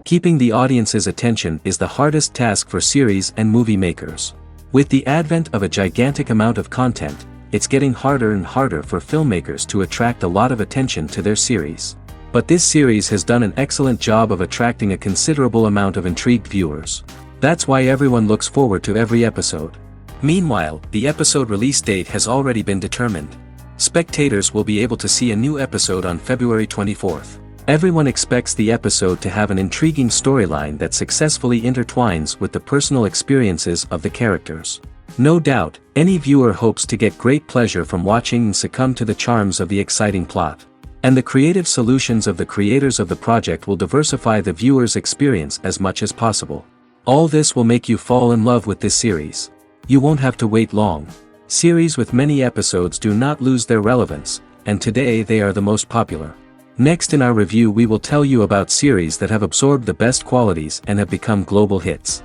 Keeping the audience's attention is the hardest task for series and movie makers. With the advent of a gigantic amount of content, it's getting harder and harder for filmmakers to attract a lot of attention to their series. But this series has done an excellent job of attracting a considerable amount of intrigued viewers. That's why everyone looks forward to every episode. Meanwhile, the episode release date has already been determined. Spectators will be able to see a new episode on February 24th. Everyone expects the episode to have an intriguing storyline that successfully intertwines with the personal experiences of the characters. No doubt, any viewer hopes to get great pleasure from watching and succumb to the charms of the exciting plot. And the creative solutions of the creators of the project will diversify the viewer's experience as much as possible. All this will make you fall in love with this series. You won't have to wait long. Series with many episodes do not lose their relevance, and today they are the most popular. Next in our review we will tell you about series that have absorbed the best qualities and have become global hits.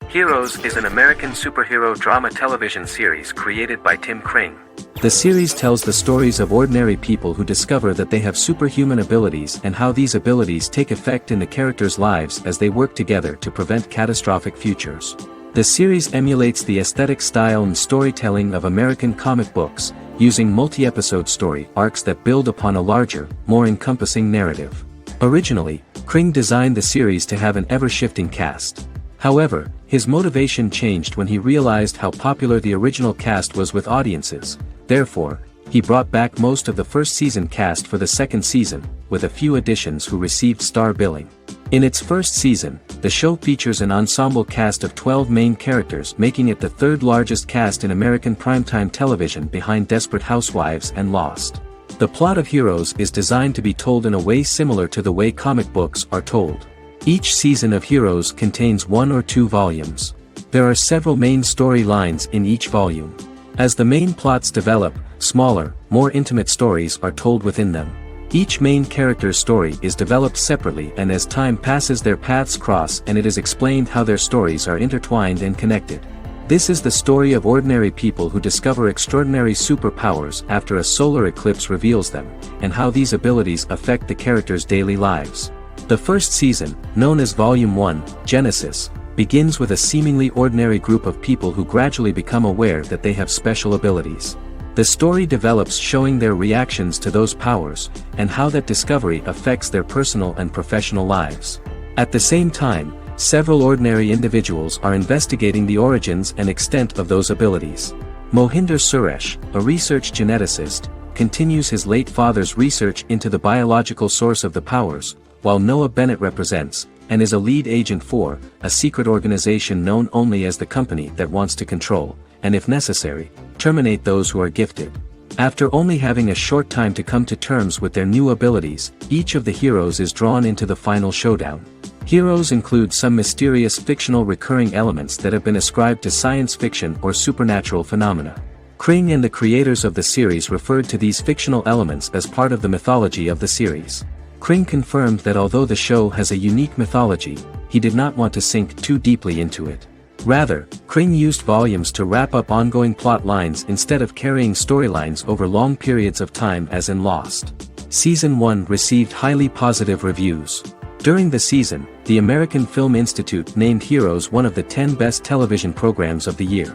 Heroes is an American superhero drama television series created by Tim Kring. The series tells the stories of ordinary people who discover that they have superhuman abilities and how these abilities take effect in the characters' lives as they work together to prevent catastrophic futures. The series emulates the aesthetic style and storytelling of American comic books, using multi-episode story arcs that build upon a larger, more encompassing narrative. Originally, Kring designed the series to have an ever-shifting cast. However, his motivation changed when he realized how popular the original cast was with audiences. Therefore, he brought back most of the first season cast for the second season, with a few additions who received star billing. In its first season, the show features an ensemble cast of 12 main characters, making it the third largest cast in American primetime television behind Desperate Housewives and Lost. The plot of Heroes is designed to be told in a way similar to the way comic books are told. Each season of Heroes contains 1 or 2 volumes. There are several main storylines in each volume. As the main plots develop, smaller, more intimate stories are told within them. Each main character's story is developed separately, and as time passes their paths cross and it is explained how their stories are intertwined and connected. This is the story of ordinary people who discover extraordinary superpowers after a solar eclipse reveals them, and how these abilities affect the characters' daily lives. The first season, known as Volume 1, Genesis, begins with a seemingly ordinary group of people who gradually become aware that they have special abilities. The story develops showing their reactions to those powers, and how that discovery affects their personal and professional lives. At the same time, several ordinary individuals are investigating the origins and extent of those abilities. Mohinder Suresh, a research geneticist, continues his late father's research into the biological source of the powers, while Noah Bennett represents, and is a lead agent for, a secret organization known only as the company that wants to control, and if necessary, terminate those who are gifted. After only having a short time to come to terms with their new abilities, each of the heroes is drawn into the final showdown. Heroes include some mysterious fictional recurring elements that have been ascribed to science fiction or supernatural phenomena. Kring and the creators of the series referred to these fictional elements as part of the mythology of the series. Kring confirmed that although the show has a unique mythology, he did not want to sink too deeply into it. Rather, Kring used volumes to wrap up ongoing plot lines instead of carrying storylines over long periods of time as in Lost. Season 1 received highly positive reviews. During the season, the American Film Institute named Heroes one of the 10 best television programs of the year.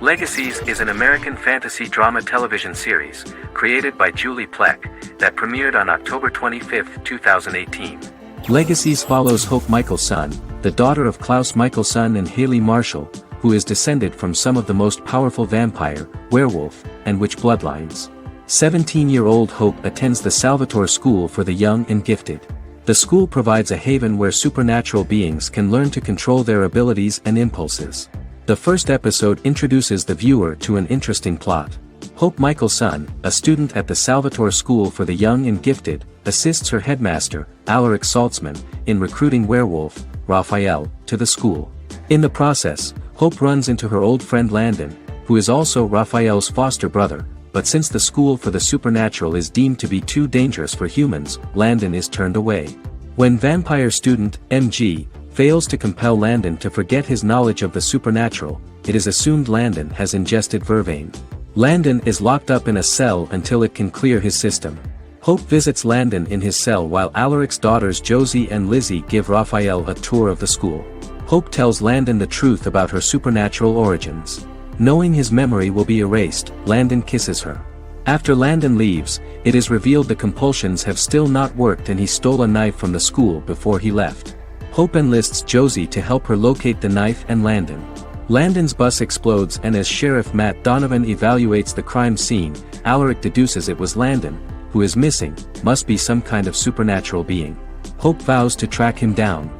Legacies is an American fantasy drama television series, created by Julie Plec, that premiered on October 25, 2018. Legacies follows Hope Michelson, the daughter of Klaus Michelson and Haley Marshall, who is descended from some of the most powerful vampire, werewolf, and witch bloodlines. 17-year-old Hope attends the Salvatore School for the Young and Gifted. The school provides a haven where supernatural beings can learn to control their abilities and impulses. The first episode introduces the viewer to an interesting plot. Hope Michelson, a student at the Salvatore School for the Young and Gifted, assists her headmaster, Alaric Saltzman, in recruiting werewolf, Raphael, to the school. In the process, Hope runs into her old friend Landon, who is also Raphael's foster brother, but since the school for the supernatural is deemed to be too dangerous for humans, Landon is turned away. When vampire student, MG, fails to compel Landon to forget his knowledge of the supernatural, it is assumed Landon has ingested vervain. Landon is locked up in a cell until it can clear his system. Hope visits Landon in his cell while Alaric's daughters Josie and Lizzie give Raphael a tour of the school. Hope tells Landon the truth about her supernatural origins. Knowing his memory will be erased, Landon kisses her. After Landon leaves, it is revealed the compulsions have still not worked and he stole a knife from the school before he left. Hope enlists Josie to help her locate the knife and Landon. Landon's bus explodes and as Sheriff Matt Donovan evaluates the crime scene, Alaric deduces it was Landon, who is missing, must be some kind of supernatural being. Hope vows to track him down.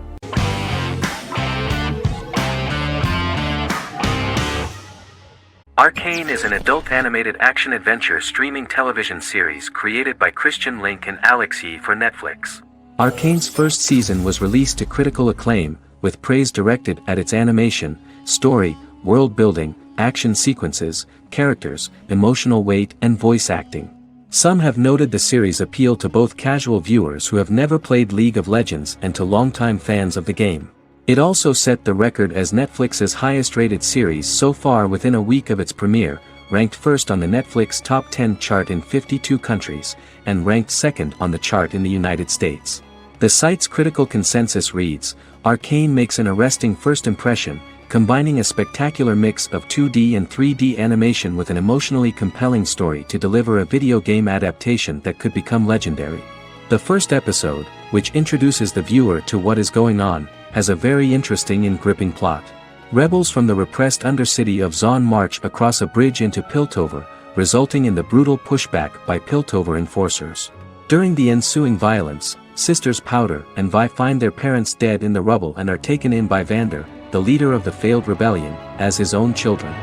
Arcane is an adult animated action-adventure streaming television series created by Christian Link and Alex Yee for Netflix. Arcane's first season was released to critical acclaim, with praise directed at its animation, story, world building, action sequences, characters, emotional weight and voice acting. Some have noted the series' appeal to both casual viewers who have never played League of Legends and to longtime fans of the game. It also set the record as Netflix's highest-rated series so far within a week of its premiere, ranked first on the Netflix Top 10 chart in 52 countries, and ranked second on the chart in the United States. The site's critical consensus reads, Arcane makes an arresting first impression, combining a spectacular mix of 2D and 3D animation with an emotionally compelling story to deliver a video game adaptation that could become legendary. The first episode, which introduces the viewer to what is going on, has a very interesting and gripping plot. Rebels from the repressed Undercity of Zon march across a bridge into Piltover, resulting in the brutal pushback by Piltover enforcers. During the ensuing violence, sisters Powder and Vi find their parents dead in the rubble and are taken in by Vander, the leader of the failed rebellion, as his own children.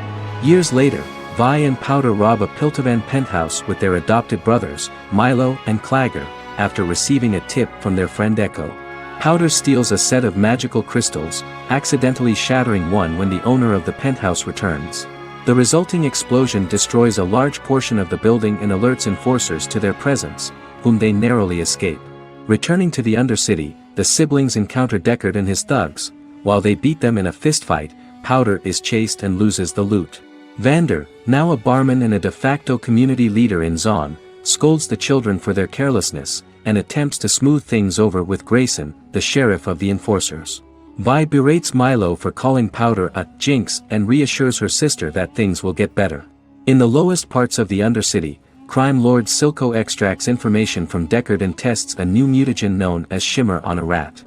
Years later, Vi and Powder rob a Piltovan penthouse with their adopted brothers, Milo and Clagger, after receiving a tip from their friend Echo. Powder steals a set of magical crystals, accidentally shattering one when the owner of the penthouse returns. The resulting explosion destroys a large portion of the building and alerts enforcers to their presence, whom they narrowly escape. Returning to the Undercity, the siblings encounter Deckard and his thugs. While they beat them in a fistfight, Powder is chased and loses the loot. Vander, now a barman and a de facto community leader in Zon, scolds the children for their carelessness, and attempts to smooth things over with Grayson, the sheriff of the enforcers. Vi berates Milo for calling Powder a jinx and reassures her sister that things will get better. In the lowest parts of the Undercity, crime lord Silco extracts information from Deckard and tests a new mutagen known as Shimmer on a rat.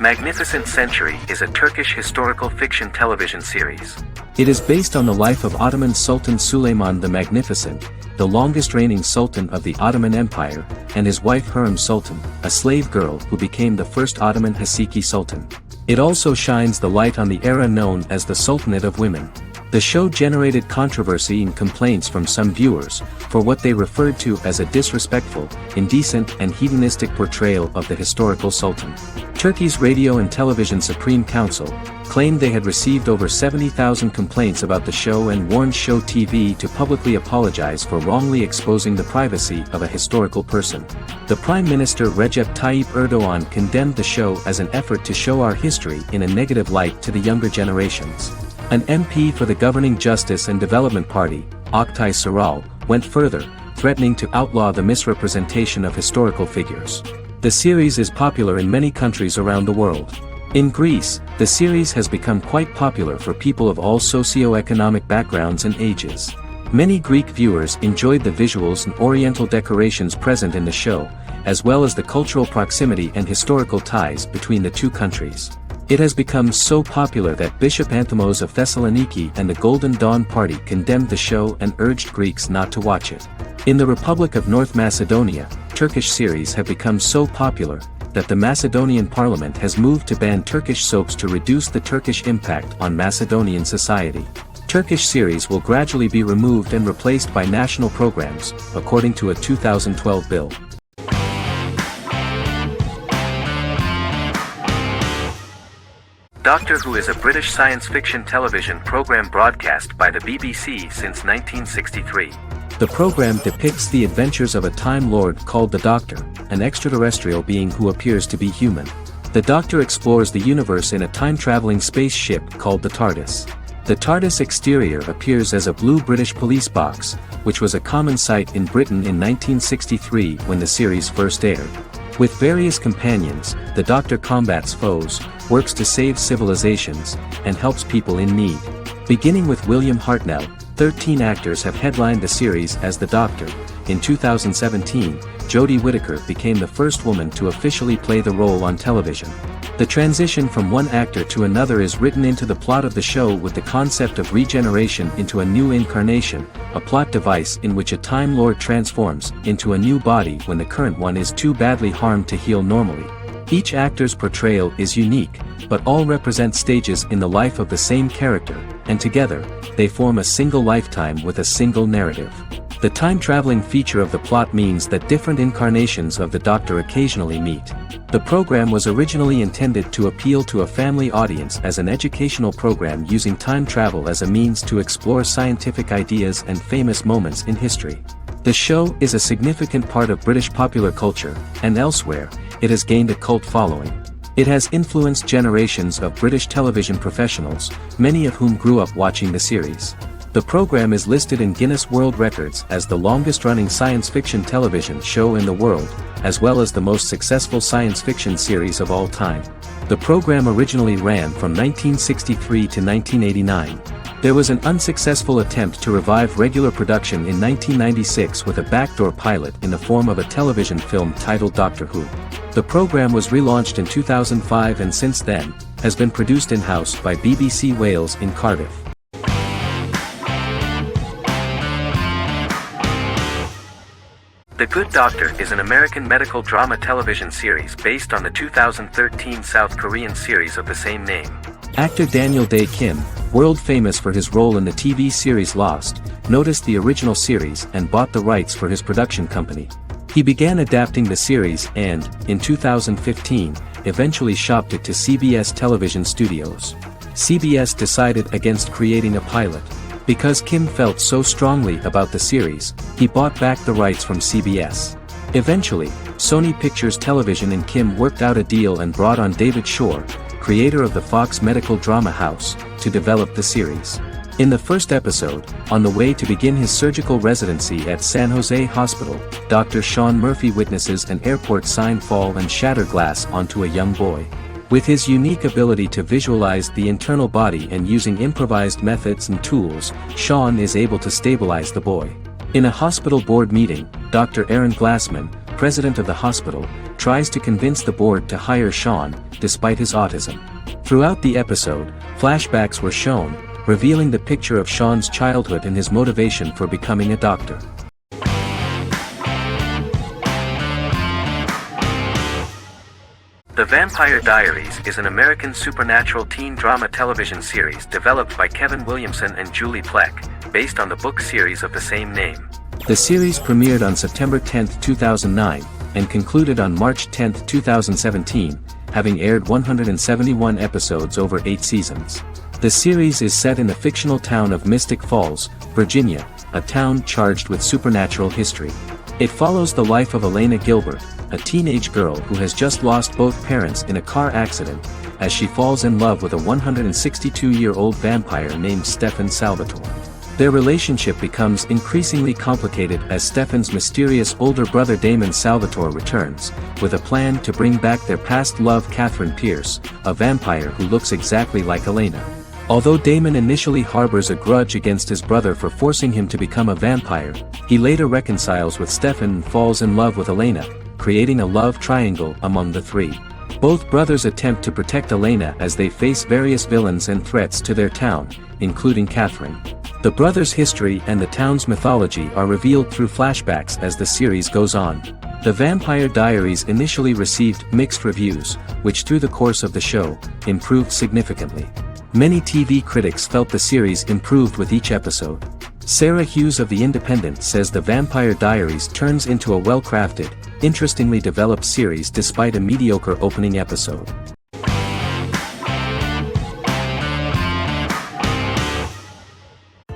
Magnificent Century is a Turkish historical fiction television series. It is based on the life of Ottoman Sultan Süleyman the Magnificent, the longest-reigning sultan of the Ottoman Empire, and his wife Hürrem Sultan, a slave girl who became the first Ottoman Haseki Sultan. It also shines the light on the era known as the Sultanate of Women. The show generated controversy and complaints from some viewers, for what they referred to as a disrespectful, indecent and hedonistic portrayal of the historical sultan. Turkey's Radio and Television Supreme Council claimed they had received over 70,000 complaints about the show and warned Show TV to publicly apologize for wrongly exposing the privacy of a historical person. The Prime Minister Recep Tayyip Erdogan condemned the show as an effort to show our history in a negative light to the younger generations. An MP for the governing Justice and Development Party, Oktay Saral, went further, threatening to outlaw the misrepresentation of historical figures. The series is popular in many countries around the world. In Greece, the series has become quite popular for people of all socio-economic backgrounds and ages. Many Greek viewers enjoyed the visuals and oriental decorations present in the show, as well as the cultural proximity and historical ties between the two countries. It has become so popular that Bishop Anthemos of Thessaloniki and the Golden Dawn Party condemned the show and urged Greeks not to watch it. In the Republic of North Macedonia, Turkish series have become so popular that the Macedonian parliament has moved to ban Turkish soaps to reduce the Turkish impact on Macedonian society. Turkish series will gradually be removed and replaced by national programs, according to a 2012 bill. Doctor Who is a British science fiction television program broadcast by the BBC since 1963. The program depicts the adventures of a Time Lord called the Doctor, an extraterrestrial being who appears to be human. The Doctor explores the universe in a time-traveling spaceship called the TARDIS. The TARDIS exterior appears as a blue British police box, which was a common sight in Britain in 1963 when the series first aired. With various companions, the Doctor combats foes, works to save civilizations, and helps people in need. Beginning with William Hartnell, 13 actors have headlined the series as the Doctor. In 2017, Jodie Whittaker became the first woman to officially play the role on television. The transition from one actor to another is written into the plot of the show with the concept of regeneration into a new incarnation, a plot device in which a Time Lord transforms into a new body when the current one is too badly harmed to heal normally. Each actor's portrayal is unique, but all represent stages in the life of the same character, and together, they form a single lifetime with a single narrative. The time-traveling feature of the plot means that different incarnations of the Doctor occasionally meet. The program was originally intended to appeal to a family audience as an educational program using time travel as a means to explore scientific ideas and famous moments in history. The show is a significant part of British popular culture, and elsewhere, it has gained a cult following. It has influenced generations of British television professionals, many of whom grew up watching the series. The program is listed in Guinness World Records as the longest-running science fiction television show in the world, as well as the most successful science fiction series of all time. The program originally ran from 1963 to 1989. There was an unsuccessful attempt to revive regular production in 1996 with a backdoor pilot in the form of a television film titled Doctor Who. The program was relaunched in 2005 and since then, has been produced in-house by BBC Wales in Cardiff. The Good Doctor is an American medical drama television series based on the 2013 South Korean series of the same name. Actor Daniel Dae Kim, world famous for his role in the TV series Lost, noticed the original series and bought the rights for his production company. He began adapting the series and, in 2015, eventually shopped it to CBS Television Studios. CBS decided against creating a pilot. Because Kim felt so strongly about the series, he bought back the rights from CBS. Eventually, Sony Pictures Television and Kim worked out a deal and brought on David Shore, creator of the Fox medical drama house, to develop the series. In the first episode, on the way to begin his surgical residency at San Jose Hospital, Dr. Sean Murphy witnesses an airport sign fall and shatter glass onto a young boy. With his unique ability to visualize the internal body and using improvised methods and tools, Sean is able to stabilize the boy. In a hospital board meeting, Dr. Aaron Glassman, president of the hospital, tries to convince the board to hire Sean, despite his autism. Throughout the episode, flashbacks were shown, revealing the picture of Sean's childhood and his motivation for becoming a doctor. The Vampire Diaries is an American supernatural teen drama television series developed by Kevin Williamson and Julie Plec, based on the book series of the same name. The series premiered on September 10, 2009, and concluded on March 10, 2017, having aired 171 episodes over 8 seasons. The series is set in the fictional town of Mystic Falls, Virginia, a town charged with supernatural history. It follows the life of Elena Gilbert, a teenage girl who has just lost both parents in a car accident, as she falls in love with a 162-year-old vampire named Stefan Salvatore. Their relationship becomes increasingly complicated as Stefan's mysterious older brother Damon Salvatore returns, with a plan to bring back their past love Catherine Pierce, a vampire who looks exactly like Elena. Although Damon initially harbors a grudge against his brother for forcing him to become a vampire, he later reconciles with Stefan and falls in love with Elena, creating a love triangle among the three. Both brothers attempt to protect Elena as they face various villains and threats to their town, including Catherine. The brothers' history and the town's mythology are revealed through flashbacks as the series goes on. The Vampire Diaries initially received mixed reviews, which through the course of the show, improved significantly. Many TV critics felt the series improved with each episode. Sarah Hughes of The Independent says The Vampire Diaries turns into a well-crafted, interestingly developed series despite a mediocre opening episode.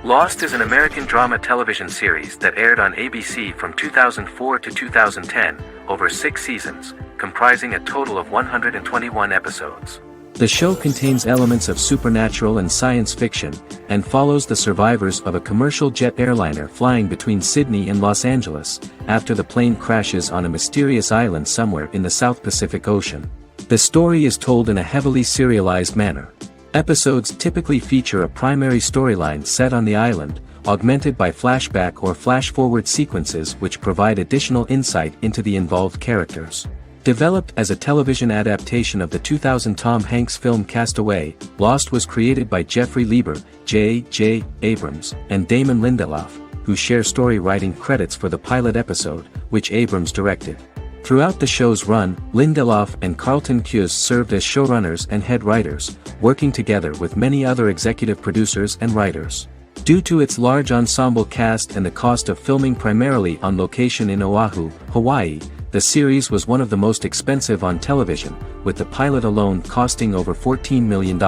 Lost is an American drama television series that aired on ABC from 2004 to 2010, over 6 seasons, comprising a total of 121 episodes. The show contains elements of supernatural and science fiction, and follows the survivors of a commercial jet airliner flying between Sydney and Los Angeles, after the plane crashes on a mysterious island somewhere in the South Pacific Ocean. The story is told in a heavily serialized manner. Episodes typically feature a primary storyline set on the island, augmented by flashback or flash-forward sequences which provide additional insight into the involved characters. Developed as a television adaptation of the 2000 Tom Hanks film Castaway, Lost was created by Jeffrey Lieber, J.J. Abrams, and Damon Lindelof, who share story writing credits for the pilot episode, which Abrams directed. Throughout the show's run, Lindelof and Carlton Cuse served as showrunners and head writers, working together with many other executive producers and writers. Due to its large ensemble cast and the cost of filming primarily on location in Oahu, Hawaii, the series was one of the most expensive on television, with the pilot alone costing over $14 million.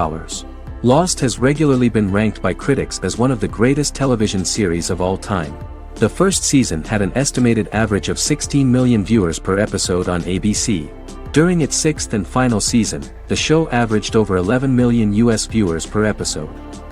Lost has regularly been ranked by critics as one of the greatest television series of all time. The first season had an estimated average of 16 million viewers per episode on ABC. During its 6th and final season, the show averaged over 11 million US viewers per episode.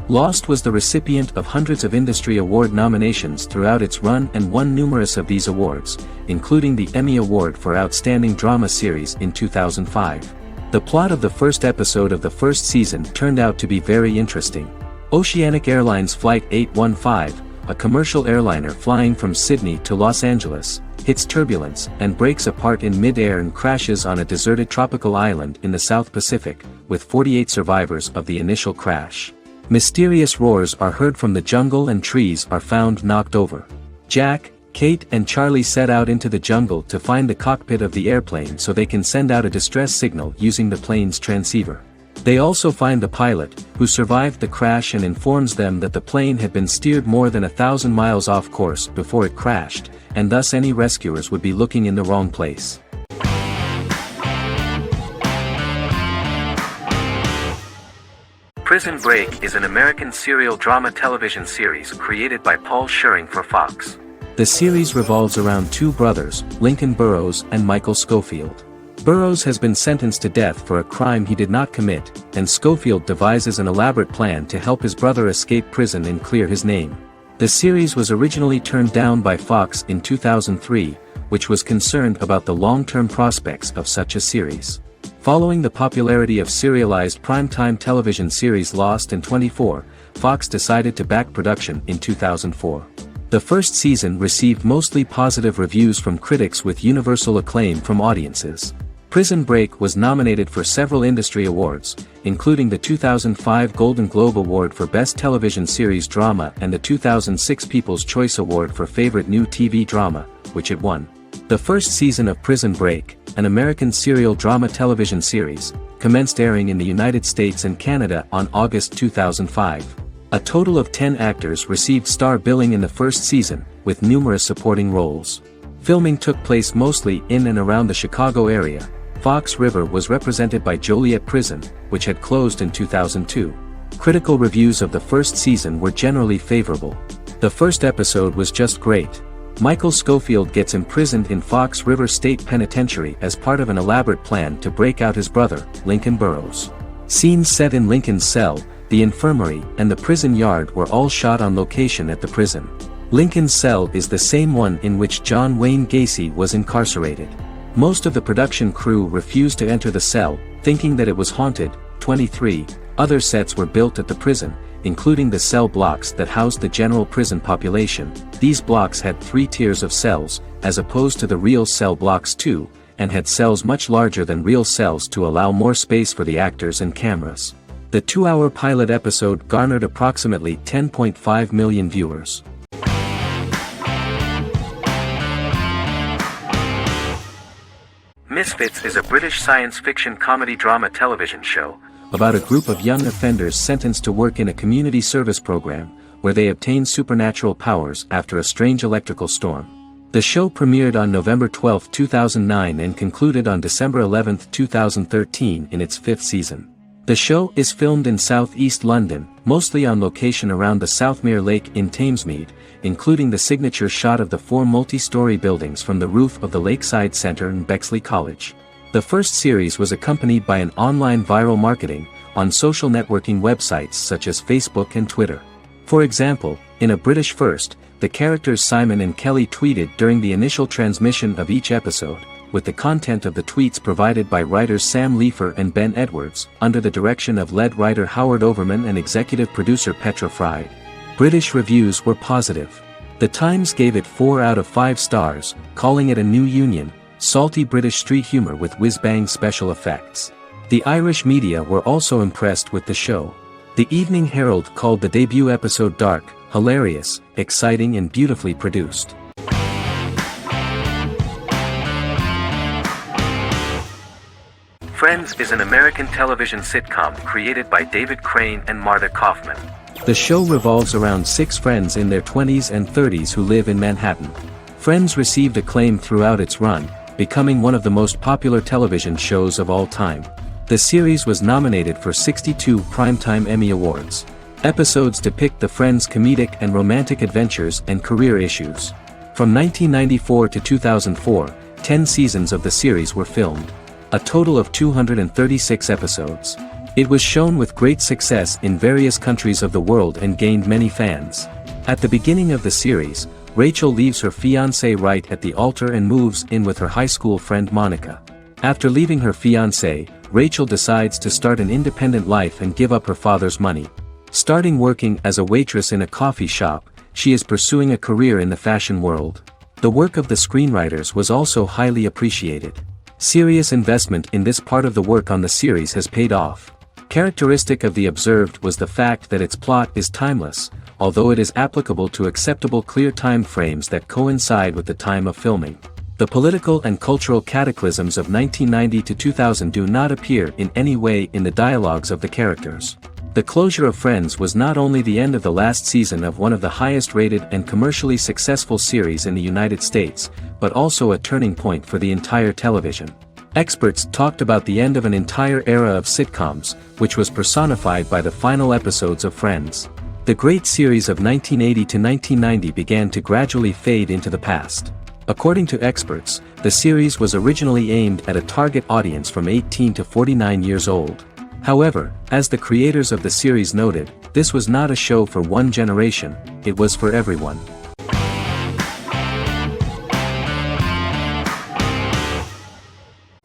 Lost was the recipient of hundreds of industry award nominations throughout its run and won numerous of these awards, including the Emmy Award for Outstanding Drama Series in 2005. The plot of the first episode of the first season turned out to be very interesting. Oceanic Airlines Flight 815, a commercial airliner flying from Sydney to Los Angeles, hits turbulence and breaks apart in mid-air and crashes on a deserted tropical island in the South Pacific, with 48 survivors of the initial crash. Mysterious roars are heard from the jungle and trees are found knocked over. Jack, Kate and Charlie set out into the jungle to find the cockpit of the airplane so they can send out a distress signal using the plane's transceiver. They also find the pilot, who survived the crash and informs them that the plane had been steered more than 1,000 miles off course before it crashed, and thus any rescuers would be looking in the wrong place. Prison Break is an American serial drama television series created by Paul Schering for Fox. The series revolves around two brothers, Lincoln Burrows and Michael Schofield. Burrows has been sentenced to death for a crime he did not commit, and Schofield devises an elaborate plan to help his brother escape prison and clear his name. The series was originally turned down by Fox in 2003, which was concerned about the long-term prospects of such a series. Following the popularity of serialized primetime television series Lost in 24, Fox decided to back production in 2004. The first season received mostly positive reviews from critics with universal acclaim from audiences. Prison Break was nominated for several industry awards, including the 2005 Golden Globe Award for Best Television Series Drama and the 2006 People's Choice Award for Favorite New TV Drama, which it won. The first season of Prison Break, an American serial drama television series, commenced airing in the United States and Canada on August 2005. A total of 10 actors received star billing in the first season, with numerous supporting roles. Filming took place mostly in and around the Chicago area. Fox River was represented by Joliet Prison, which had closed in 2002. Critical reviews of the first season were generally favorable. The first episode was just great. Michael Schofield gets imprisoned in Fox River State Penitentiary as part of an elaborate plan to break out his brother, Lincoln Burrows. Scenes set in Lincoln's cell, the infirmary, and the prison yard were all shot on location at the prison. Lincoln's cell is the same one in which John Wayne Gacy was incarcerated. Most of the production crew refused to enter the cell, thinking that it was haunted. 23 other sets were built at the prison, including the cell blocks that housed the general prison population. These blocks had 3 tiers of cells, as opposed to the real cell blocks 2, and had cells much larger than real cells to allow more space for the actors and cameras. The 2-hour pilot episode garnered approximately 10.5 million viewers. Misfits is a British science fiction comedy drama television show about a group of young offenders sentenced to work in a community service program, where they obtain supernatural powers after a strange electrical storm. The show premiered on November 12, 2009 and concluded on December 11, 2013 in its 5th season. The show is filmed in southeast London, mostly on location around the Southmere Lake in Thamesmead, including the signature shot of the 4 multi-story buildings from the roof of the Lakeside Centre in Bexley College. The first series was accompanied by an online viral marketing on social networking websites such as Facebook and Twitter. For example, in a British first, the characters Simon and Kelly tweeted during the initial transmission of each episode, with the content of the tweets provided by writers Sam Leifer and Ben Edwards, under the direction of lead writer Howard Overman and executive producer Petra Fried. British reviews were positive. The Times gave it 4 out of 5 stars, calling it a new union, salty British street humour with whiz-bang special effects. The Irish media were also impressed with the show. The Evening Herald called the debut episode dark, hilarious, exciting and beautifully produced. Friends is an American television sitcom created by David Crane and Martha Kaufman. The show revolves around 6 friends in their 20s and 30s who live in Manhattan. Friends received acclaim throughout its run, becoming one of the most popular television shows of all time. The series was nominated for 62 Primetime Emmy Awards. Episodes depict the friends' comedic and romantic adventures and career issues. From 1994 to 2004, 10 seasons of the series were filmed. A total of 236 episodes. It was shown with great success in various countries of the world and gained many fans. At the beginning of the series, Rachel leaves her fiancé right at the altar and moves in with her high school friend Monica. After leaving her fiancé, Rachel decides to start an independent life and give up her father's money. Starting working as a waitress in a coffee shop, she is pursuing a career in the fashion world. The work of the screenwriters was also highly appreciated. Serious investment in this part of the work on the series has paid off. Characteristic of The Observed was the fact that its plot is timeless, although it is applicable to acceptable clear time frames that coincide with the time of filming. The political and cultural cataclysms of 1990 to 2000 do not appear in any way in the dialogues of the characters. The closure of Friends was not only the end of the last season of one of the highest-rated and commercially successful series in the United States, but also a turning point for the entire television. Experts talked about the end of an entire era of sitcoms, which was personified by the final episodes of Friends. The great series of 1980 to 1990 began to gradually fade into the past. According to experts, the series was originally aimed at a target audience from 18 to 49 years old. However, as the creators of the series noted, this was not a show for one generation, it was for everyone.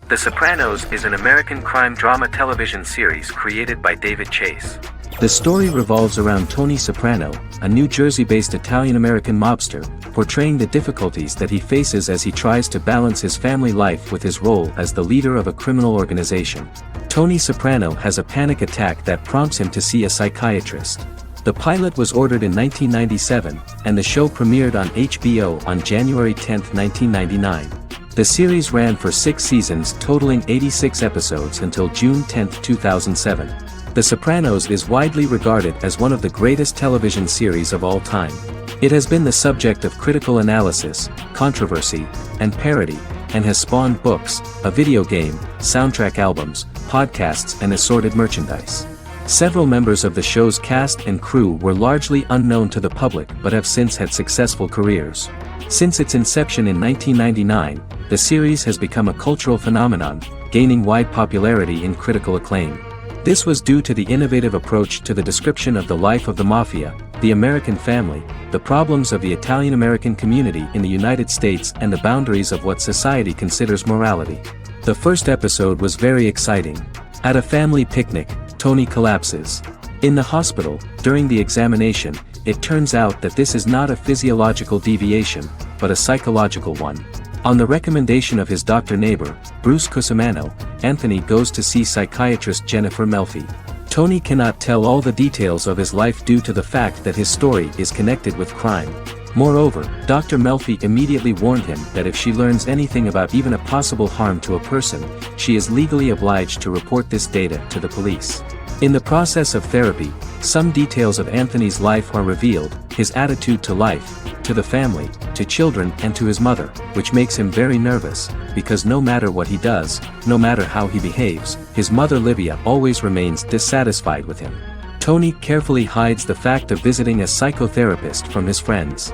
The Sopranos is an American crime drama television series created by David Chase. The story revolves around Tony Soprano, a New Jersey-based Italian-American mobster, portraying the difficulties that he faces as he tries to balance his family life with his role as the leader of a criminal organization. Tony Soprano has a panic attack that prompts him to see a psychiatrist. The pilot was ordered in 1997, and the show premiered on HBO on January 10, 1999. The series ran for 6 seasons totaling 86 episodes until June 10, 2007. The Sopranos is widely regarded as one of the greatest television series of all time. It has been the subject of critical analysis, controversy, and parody, and has spawned books, a video game, soundtrack albums, podcasts and assorted merchandise. Several members of the show's cast and crew were largely unknown to the public but have since had successful careers. Since its inception in 1999, the series has become a cultural phenomenon, gaining wide popularity and critical acclaim. This was due to the innovative approach to the description of the life of the mafia, the American family, the problems of the Italian-American community in the United States and the boundaries of what society considers morality. The first episode was very exciting. At a family picnic, Tony collapses. In the hospital, during the examination, it turns out that this is not a physiological deviation, but a psychological one. On the recommendation of his doctor neighbor, Bruce Cusimano, Anthony goes to see psychiatrist Jennifer Melfi. Tony cannot tell all the details of his life due to the fact that his story is connected with crime. Moreover, Dr. Melfi immediately warned him that if she learns anything about even a possible harm to a person, she is legally obliged to report this data to the police. In the process of therapy, Some details of Anthony's life are revealed: his attitude to life, to the family, to children and to his mother, which makes him very nervous, because no matter what he does, no matter how he behaves, his mother Livia always remains dissatisfied with him. Tony carefully hides the fact of visiting a psychotherapist from his friends.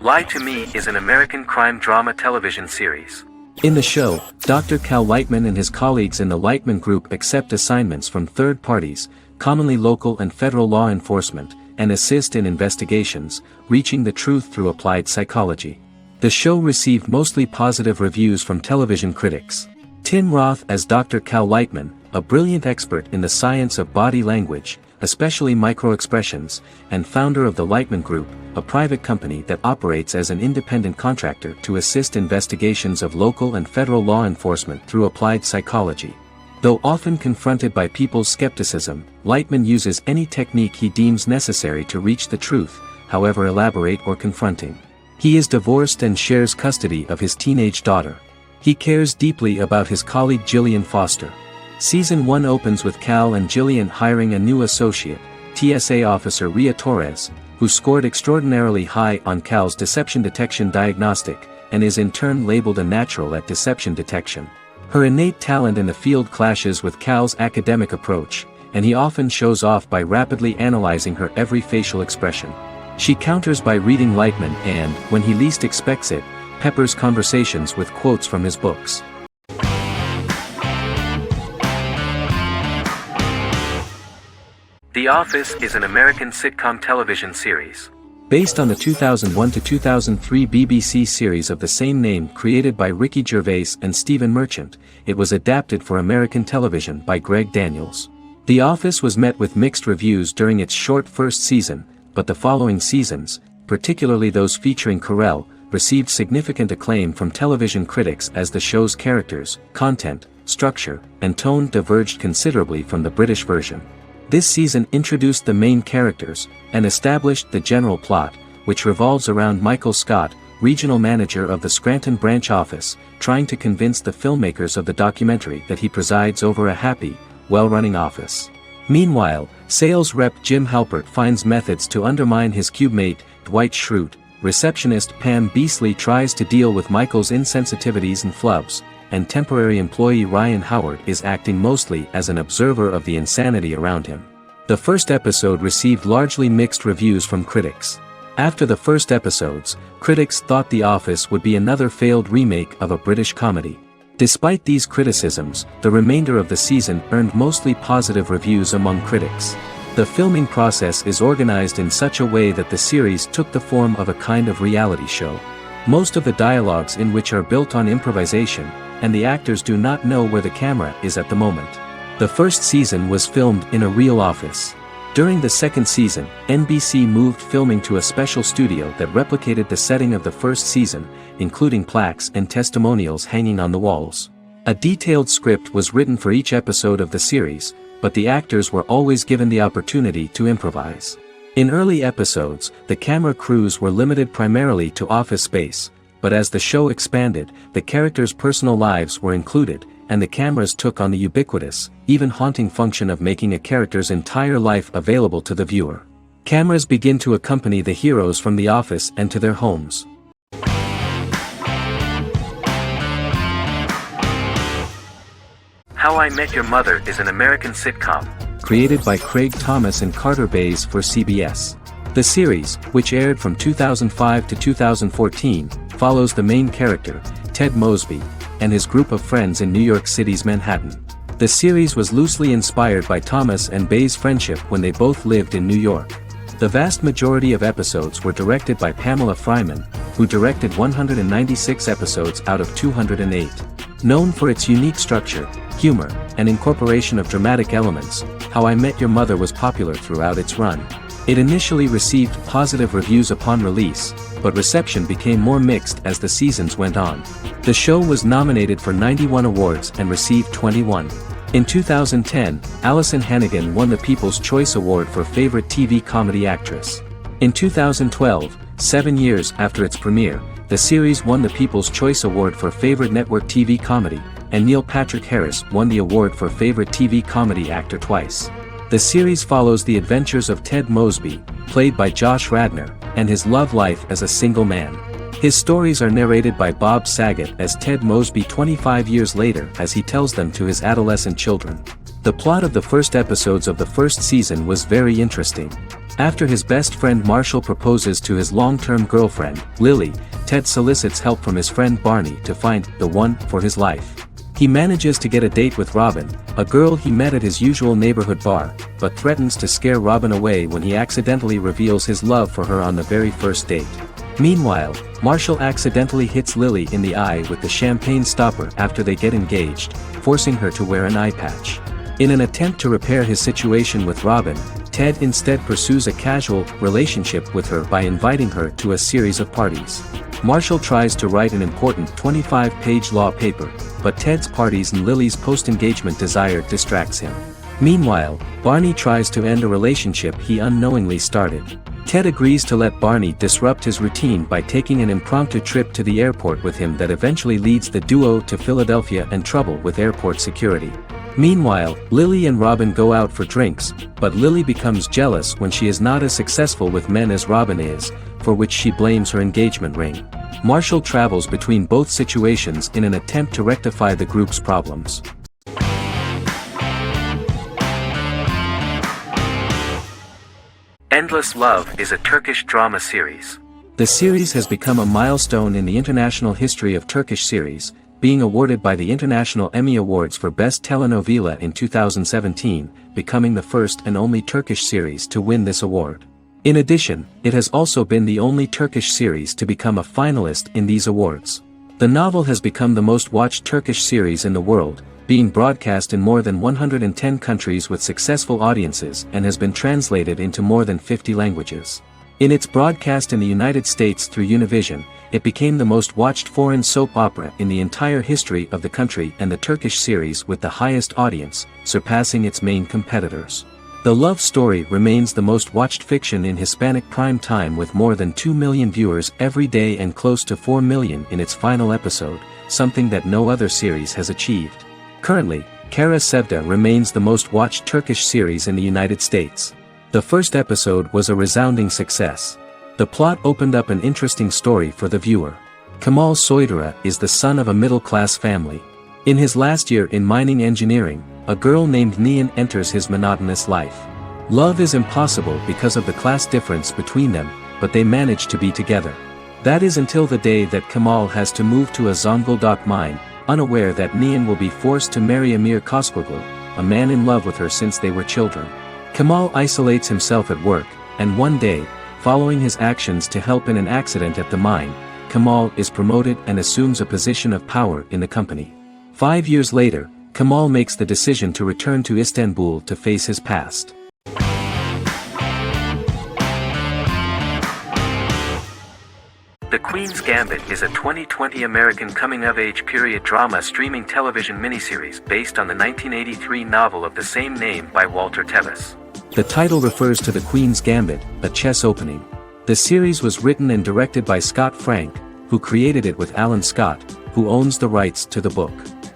Lie to Me is an American crime drama television series. In the show, Dr. Cal Lightman and his colleagues in the Lightman Group accept assignments from third parties, commonly local and federal law enforcement, and assist in investigations, reaching the truth through applied psychology. The show received mostly positive reviews from television critics. Tim Roth as Dr. Cal Lightman, a brilliant expert in the science of body language, especially microexpressions, and founder of the Lightman Group, a private company that operates as an independent contractor to assist investigations of local and federal law enforcement through applied psychology. Though often confronted by people's skepticism, Lightman uses any technique he deems necessary to reach the truth, however elaborate or confronting. He is divorced and shares custody of his teenage daughter. He cares deeply about his colleague Gillian Foster. Season 1 opens with Cal and Gillian hiring a new associate, TSA officer Rhea Torres, who scored extraordinarily high on Cal's deception detection diagnostic, and is in turn labeled a natural at deception detection. Her innate talent in the field clashes with Cal's academic approach, and he often shows off by rapidly analyzing her every facial expression. She counters by reading Lightman and, when he least expects it, peppers conversations with quotes from his books. The Office is an American sitcom television series. Based on the 2001 to 2003 BBC series of the same name created by Ricky Gervais and Stephen Merchant, it was adapted for American television by Greg Daniels. The Office was met with mixed reviews during its short first season, but the following seasons, particularly those featuring Carell, received significant acclaim from television critics as the show's characters, content, structure, and tone diverged considerably from the British version. This season introduced the main characters, and established the general plot, which revolves around Michael Scott, regional manager of the Scranton branch office, trying to convince the filmmakers of the documentary that he presides over a happy, well-running office. Meanwhile, sales rep Jim Halpert finds methods to undermine his cube-mate, Dwight Schrute. Receptionist Pam Beasley tries to deal with Michael's insensitivities and flubs, and temporary employee Ryan Howard is acting mostly as an observer of the insanity around him. The first episode received largely mixed reviews from critics. After the first episodes, critics thought The Office would be another failed remake of a British comedy. Despite these criticisms, the remainder of the season earned mostly positive reviews among critics. The filming process is organized in such a way that the series took the form of a kind of reality show. Most of the dialogues in which are built on improvisation, and the actors do not know where the camera is at the moment. The first season was filmed in a real office. During the second season, NBC moved filming to a special studio that replicated the setting of the first season, including plaques and testimonials hanging on the walls. A detailed script was written for each episode of the series, but the actors were always given the opportunity to improvise. In early episodes, the camera crews were limited primarily to office space, but as the show expanded, the characters' personal lives were included, and the cameras took on the ubiquitous, even haunting function of making a character's entire life available to the viewer. Cameras begin to accompany the heroes from the office and to their homes. How I Met Your Mother is an American sitcom. Created by Craig Thomas and Carter Bays for CBS. The series, which aired from 2005 to 2014, follows the main character, Ted Mosby, and his group of friends in New York City's Manhattan. The series was loosely inspired by Thomas and Bays' friendship when they both lived in New York. The vast majority of episodes were directed by Pamela Fryman, who directed 196 episodes out of 208. Known for its unique structure, humor, and incorporation of dramatic elements, How I Met Your Mother was popular throughout its run. It initially received positive reviews upon release, but reception became more mixed as the seasons went on. The show was nominated for 91 awards and received 21. In 2010, Allison Hannigan won the People's Choice Award for Favorite TV Comedy Actress. In 2012, 7 years after its premiere, the series won the People's Choice Award for Favorite Network TV Comedy, and Neil Patrick Harris won the award for Favorite TV Comedy Actor twice. The series follows the adventures of Ted Mosby, played by Josh Radnor, and his love life as a single man. His stories are narrated by Bob Saget as Ted Mosby 25 years later as he tells them to his adolescent children. The plot of the first episodes of the first season was very interesting. After his best friend Marshall proposes to his long-term girlfriend, Lily, Ted solicits help from his friend Barney to find the one for his life. He manages to get a date with Robin, a girl he met at his usual neighborhood bar, but threatens to scare Robin away when he accidentally reveals his love for her on the very first date. Meanwhile, Marshall accidentally hits Lily in the eye with the champagne stopper after they get engaged, forcing her to wear an eye patch. In an attempt to repair his situation with Robin, Ted instead pursues a casual relationship with her by inviting her to a series of parties. Marshall tries to write an important 25-page law paper, but Ted's parties and Lily's post-engagement desire distracts him. Meanwhile, Barney tries to end a relationship he unknowingly started. Ted agrees to let Barney disrupt his routine by taking an impromptu trip to the airport with him that eventually leads the duo to Philadelphia and trouble with airport security. Meanwhile, Lily and Robin go out for drinks, but Lily becomes jealous when she is not as successful with men as Robin is, for which she blames her engagement ring. Marshall travels between both situations in an attempt to rectify the group's problems. Endless Love is a Turkish drama series. The series has become a milestone in the international history of Turkish series, being awarded by the International Emmy Awards for Best Telenovela in 2017, becoming the first and only Turkish series to win this award. In addition, it has also been the only Turkish series to become a finalist in these awards. The novel has become the most watched Turkish series in the world, being broadcast in more than 110 countries with successful audiences and has been translated into more than 50 languages. In its broadcast in the United States through Univision, it became the most watched foreign soap opera in the entire history of the country and the Turkish series with the highest audience, surpassing its main competitors. The love story remains the most watched fiction in Hispanic prime time with more than 2 million viewers every day and close to 4 million in its final episode, something that no other series has achieved. Currently, Kara Sevda remains the most watched Turkish series in the United States. The first episode was a resounding success. The plot opened up an interesting story for the viewer. Kemal Soydura is the son of a middle-class family. In his last year in mining engineering, a girl named Nihan enters his monotonous life. Love is impossible because of the class difference between them, but they manage to be together. That is until the day that Kemal has to move to a Zonguldak mine, unaware that Nihan will be forced to marry Amir Koskoglu, a man in love with her since they were children. Kemal isolates himself at work, and one day, following his actions to help in an accident at the mine, Kemal is promoted and assumes a position of power in the company. 5 years later, Kemal makes the decision to return to Istanbul to face his past. The Queen's Gambit is a 2020 American coming-of-age period drama streaming television miniseries based on the 1983 novel of the same name by Walter Tevis. The title refers to the Queen's Gambit, a chess opening. The series was written and directed by Scott Frank, who created it with Alan Scott, who owns the rights to the book.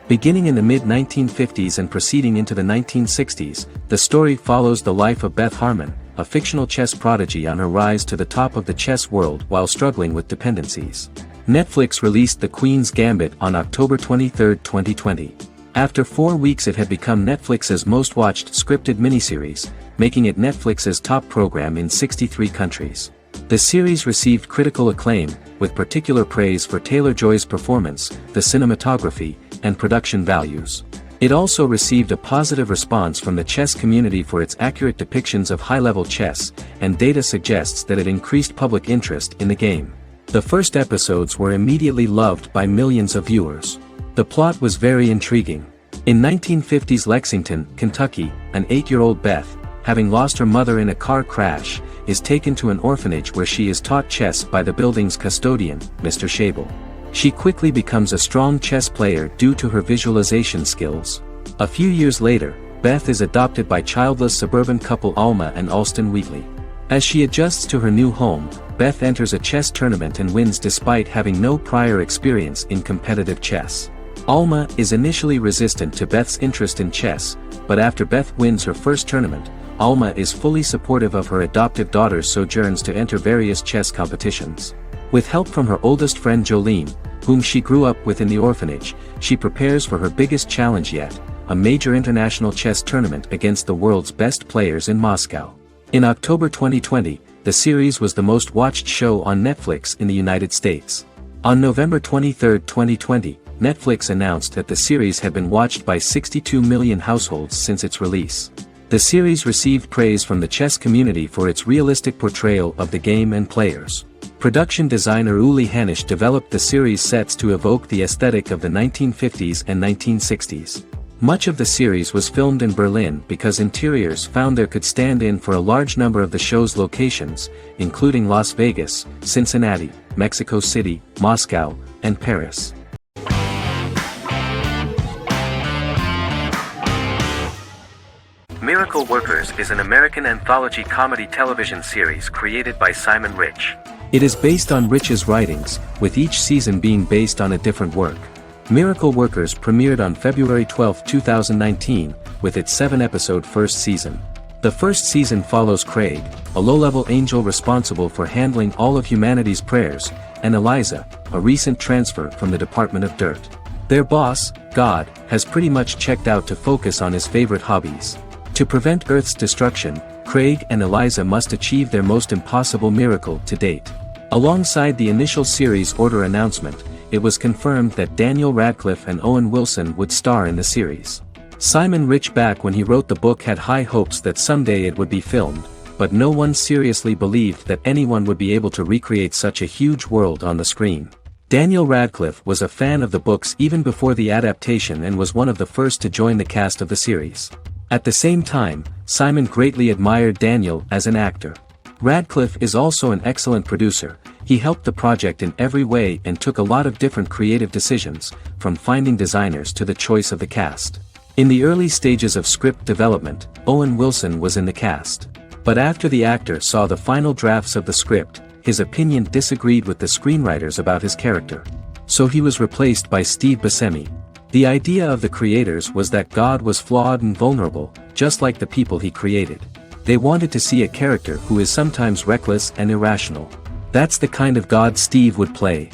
Beginning in the mid-1950s and proceeding into the 1960s, the story follows the life of Beth Harmon, a fictional chess prodigy on her rise to the top of the chess world while struggling with dependencies. Netflix released The Queen's Gambit on October 23, 2020. After 4 weeks it had become Netflix's most watched scripted miniseries, making it Netflix's top program in 63 countries. The series received critical acclaim, with particular praise for Taylor-Joy's performance, the cinematography, and production values. It also received a positive response from the chess community for its accurate depictions of high-level chess, and data suggests that it increased public interest in the game. The first episodes were immediately loved by millions of viewers. The plot was very intriguing. In 1950s Lexington, Kentucky, an 8-year-old Beth, having lost her mother in a car crash, is taken to an orphanage where she is taught chess by the building's custodian, Mr. Schabel. She quickly becomes a strong chess player due to her visualization skills. A few years later, Beth is adopted by childless suburban couple Alma and Alston Wheatley. As she adjusts to her new home, Beth enters a chess tournament and wins despite having no prior experience in competitive chess. Alma is initially resistant to Beth's interest in chess, but after Beth wins her first tournament, Alma is fully supportive of her adoptive daughter's sojourns to enter various chess competitions. With help from her oldest friend Jolene, whom she grew up with in the orphanage, she prepares for her biggest challenge yet, a major international chess tournament against the world's best players in Moscow. In October 2020, the series was the most watched show on Netflix in the United States. On November 23, 2020, Netflix announced that the series had been watched by 62 million households since its release. The series received praise from the chess community for its realistic portrayal of the game and players. Production designer Uli Hanisch developed the series sets to evoke the aesthetic of the 1950s and 1960s. Much of the series was filmed in Berlin because interiors found there could stand in for a large number of the show's locations, including Las Vegas, Cincinnati, Mexico City, Moscow, and Paris. Miracle Workers is an American anthology comedy television series created by Simon Rich. It is based on Rich's writings, with each season being based on a different work. Miracle Workers premiered on February 12, 2019, with its 7-episode first season. The first season follows Craig, a low-level angel responsible for handling all of humanity's prayers, and Eliza, a recent transfer from the Department of Dirt. Their boss, God, has pretty much checked out to focus on his favorite hobbies. To prevent Earth's destruction, Craig and Eliza must achieve their most impossible miracle to date. Alongside the initial series order announcement, it was confirmed that Daniel Radcliffe and Owen Wilson would star in the series. Simon Rich back when he wrote the book had high hopes that someday it would be filmed, but no one seriously believed that anyone would be able to recreate such a huge world on the screen. Daniel Radcliffe was a fan of the books even before the adaptation and was one of the first to join the cast of the series. At the same time, Simon greatly admired Daniel as an actor. Radcliffe is also an excellent producer. He helped the project in every way and took a lot of different creative decisions, from finding designers to the choice of the cast. In the early stages of script development, Owen Wilson was in the cast. But after the actor saw the final drafts of the script, his opinion disagreed with the screenwriters about his character. So he was replaced by Steve Buscemi. The idea of the creators was that God was flawed and vulnerable, just like the people he created. They wanted to see a character who is sometimes reckless and irrational. That's the kind of God Steve would play.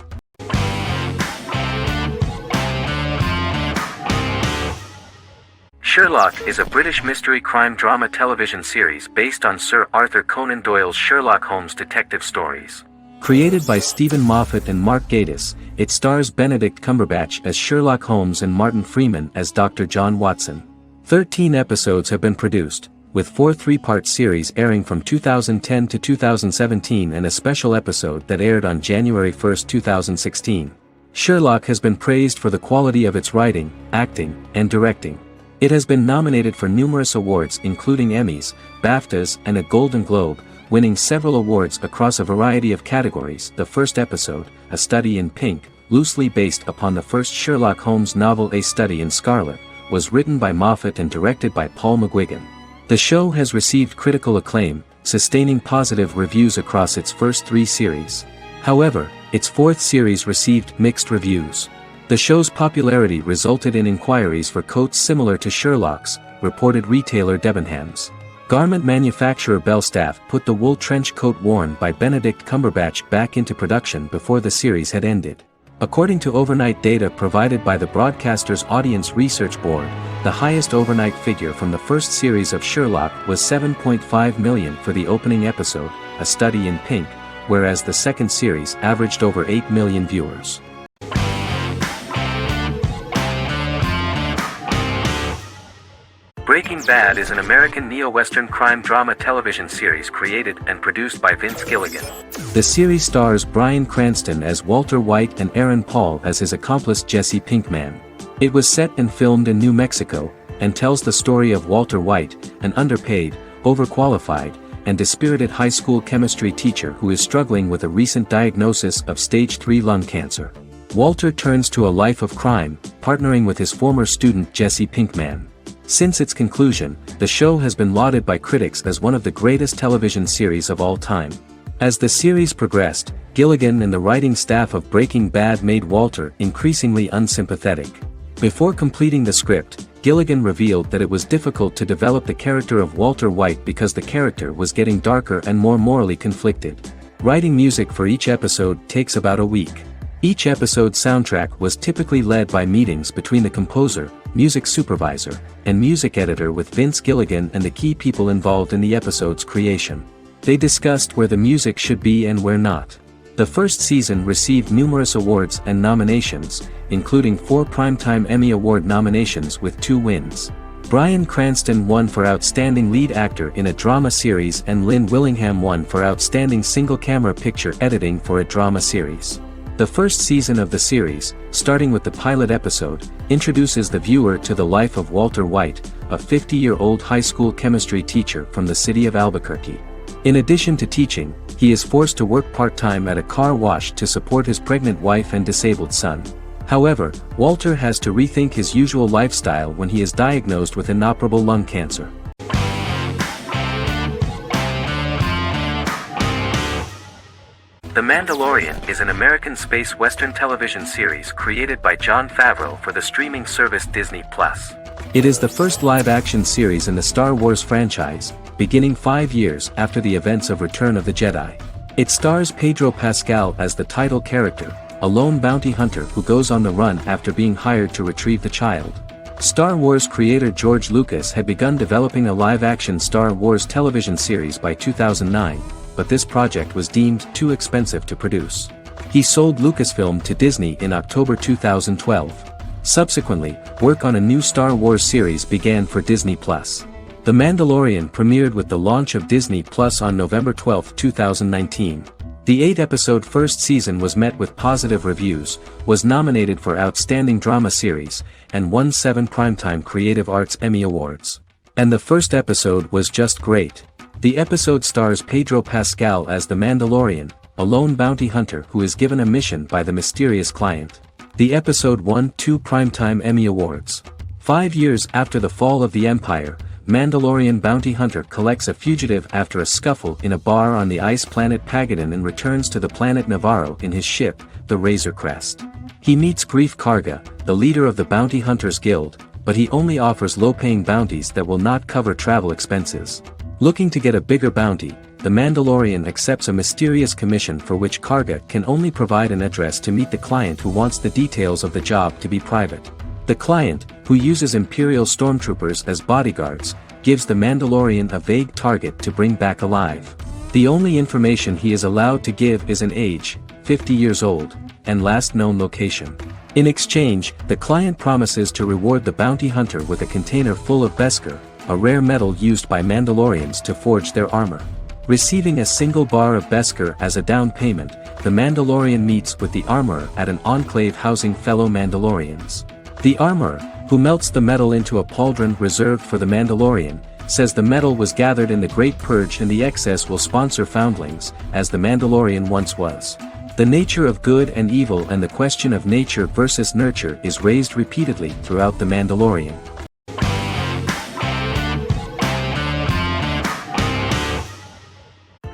Sherlock is a British mystery crime drama television series based on Sir Arthur Conan Doyle's Sherlock Holmes detective stories. Created by Stephen Moffat and Mark Gatiss, it stars Benedict Cumberbatch as Sherlock Holmes and Martin Freeman as Dr. John Watson. 13 episodes have been produced, with 4 3-part series airing from 2010 to 2017 and a special episode that aired on January 1, 2016. Sherlock has been praised for the quality of its writing, acting, and directing. It has been nominated for numerous awards including Emmys, BAFTAs, and a Golden Globe, winning several awards across a variety of categories. The first episode, A Study in Pink, loosely based upon the first Sherlock Holmes novel A Study in Scarlet, was written by Moffat and directed by Paul McGuigan. The show has received critical acclaim, sustaining positive reviews across its first 3 series. However, its 4th series received mixed reviews. The show's popularity resulted in inquiries for coats similar to Sherlock's, reported retailer Debenhams. Garment manufacturer Belstaff put the wool trench coat worn by Benedict Cumberbatch back into production before the series had ended. According to overnight data provided by the broadcaster's Audience Research Board, the highest overnight figure from the first series of Sherlock was 7.5 million for the opening episode, A Study in Pink, whereas the second series averaged over 8 million viewers. Breaking Bad is an American neo-Western crime drama television series created and produced by Vince Gilligan. The series stars Bryan Cranston as Walter White and Aaron Paul as his accomplice Jesse Pinkman. It was set and filmed in New Mexico, and tells the story of Walter White, an underpaid, overqualified, and dispirited high school chemistry teacher who is struggling with a recent diagnosis of stage 3 lung cancer. Walter turns to a life of crime, partnering with his former student Jesse Pinkman. Since its conclusion, the show has been lauded by critics as one of the greatest television series of all time. As the series progressed, Gilligan and the writing staff of Breaking Bad made Walter increasingly unsympathetic. Before completing the script, Gilligan revealed that it was difficult to develop the character of Walter White because the character was getting darker and more morally conflicted. Writing music for each episode takes about a week. Each episode's soundtrack was typically led by meetings between the composer, music supervisor, and music editor with Vince Gilligan and the key people involved in the episode's creation. They discussed where the music should be and where not. The first season received numerous awards and nominations, including 4 Primetime Emmy Award nominations with 2 wins. Bryan Cranston won for Outstanding Lead Actor in a Drama Series and Lynn Willingham won for Outstanding Single-Camera Picture Editing for a Drama Series. The first season of the series, starting with the pilot episode, introduces the viewer to the life of Walter White, a 50-year-old high school chemistry teacher from the city of Albuquerque. In addition to teaching, he is forced to work part-time at a car wash to support his pregnant wife and disabled son. However, Walter has to rethink his usual lifestyle when he is diagnosed with inoperable lung cancer. The Mandalorian is an American space western television series created by Jon Favreau for the streaming service Disney+. It is the first live-action series in the Star Wars franchise, beginning 5 years after the events of Return of the Jedi. It stars Pedro Pascal as the title character, a lone bounty hunter who goes on the run after being hired to retrieve the child. Star Wars creator George Lucas had begun developing a live-action Star Wars television series by 2009, but this project was deemed too expensive to produce. He sold Lucasfilm to Disney in October 2012. Subsequently, work on a new Star Wars series began for Disney+. The Mandalorian premiered with the launch of Disney Plus on November 12, 2019. The 8-episode first season was met with positive reviews, was nominated for Outstanding Drama Series, and won 7 Primetime Creative Arts Emmy Awards. And the first episode was just great. The episode stars Pedro Pascal as the Mandalorian, a lone bounty hunter who is given a mission by the mysterious client. The episode won 2 Primetime Emmy Awards. 5 years after the fall of the Empire, Mandalorian bounty hunter collects a fugitive after a scuffle in a bar on the ice planet Pagadan and returns to the planet Navarro in his ship, the Razor Crest. He meets Grief Karga, the leader of the Bounty Hunters Guild, but he only offers low-paying bounties that will not cover travel expenses. Looking to get a bigger bounty, the Mandalorian accepts a mysterious commission for which Karga can only provide an address to meet the client who wants the details of the job to be private. The client, who uses Imperial stormtroopers as bodyguards, gives the Mandalorian a vague target to bring back alive. The only information he is allowed to give is an age, 50 years old, and last known location. In exchange, the client promises to reward the bounty hunter with a container full of Beskar, a rare metal used by Mandalorians to forge their armor. Receiving a single bar of Beskar as a down payment, the Mandalorian meets with the armorer at an enclave housing fellow Mandalorians. The armorer, who melts the metal into a pauldron reserved for the Mandalorian, says the metal was gathered in the Great Purge and the excess will sponsor foundlings, as the Mandalorian once was. The nature of good and evil and the question of nature versus nurture is raised repeatedly throughout The Mandalorian.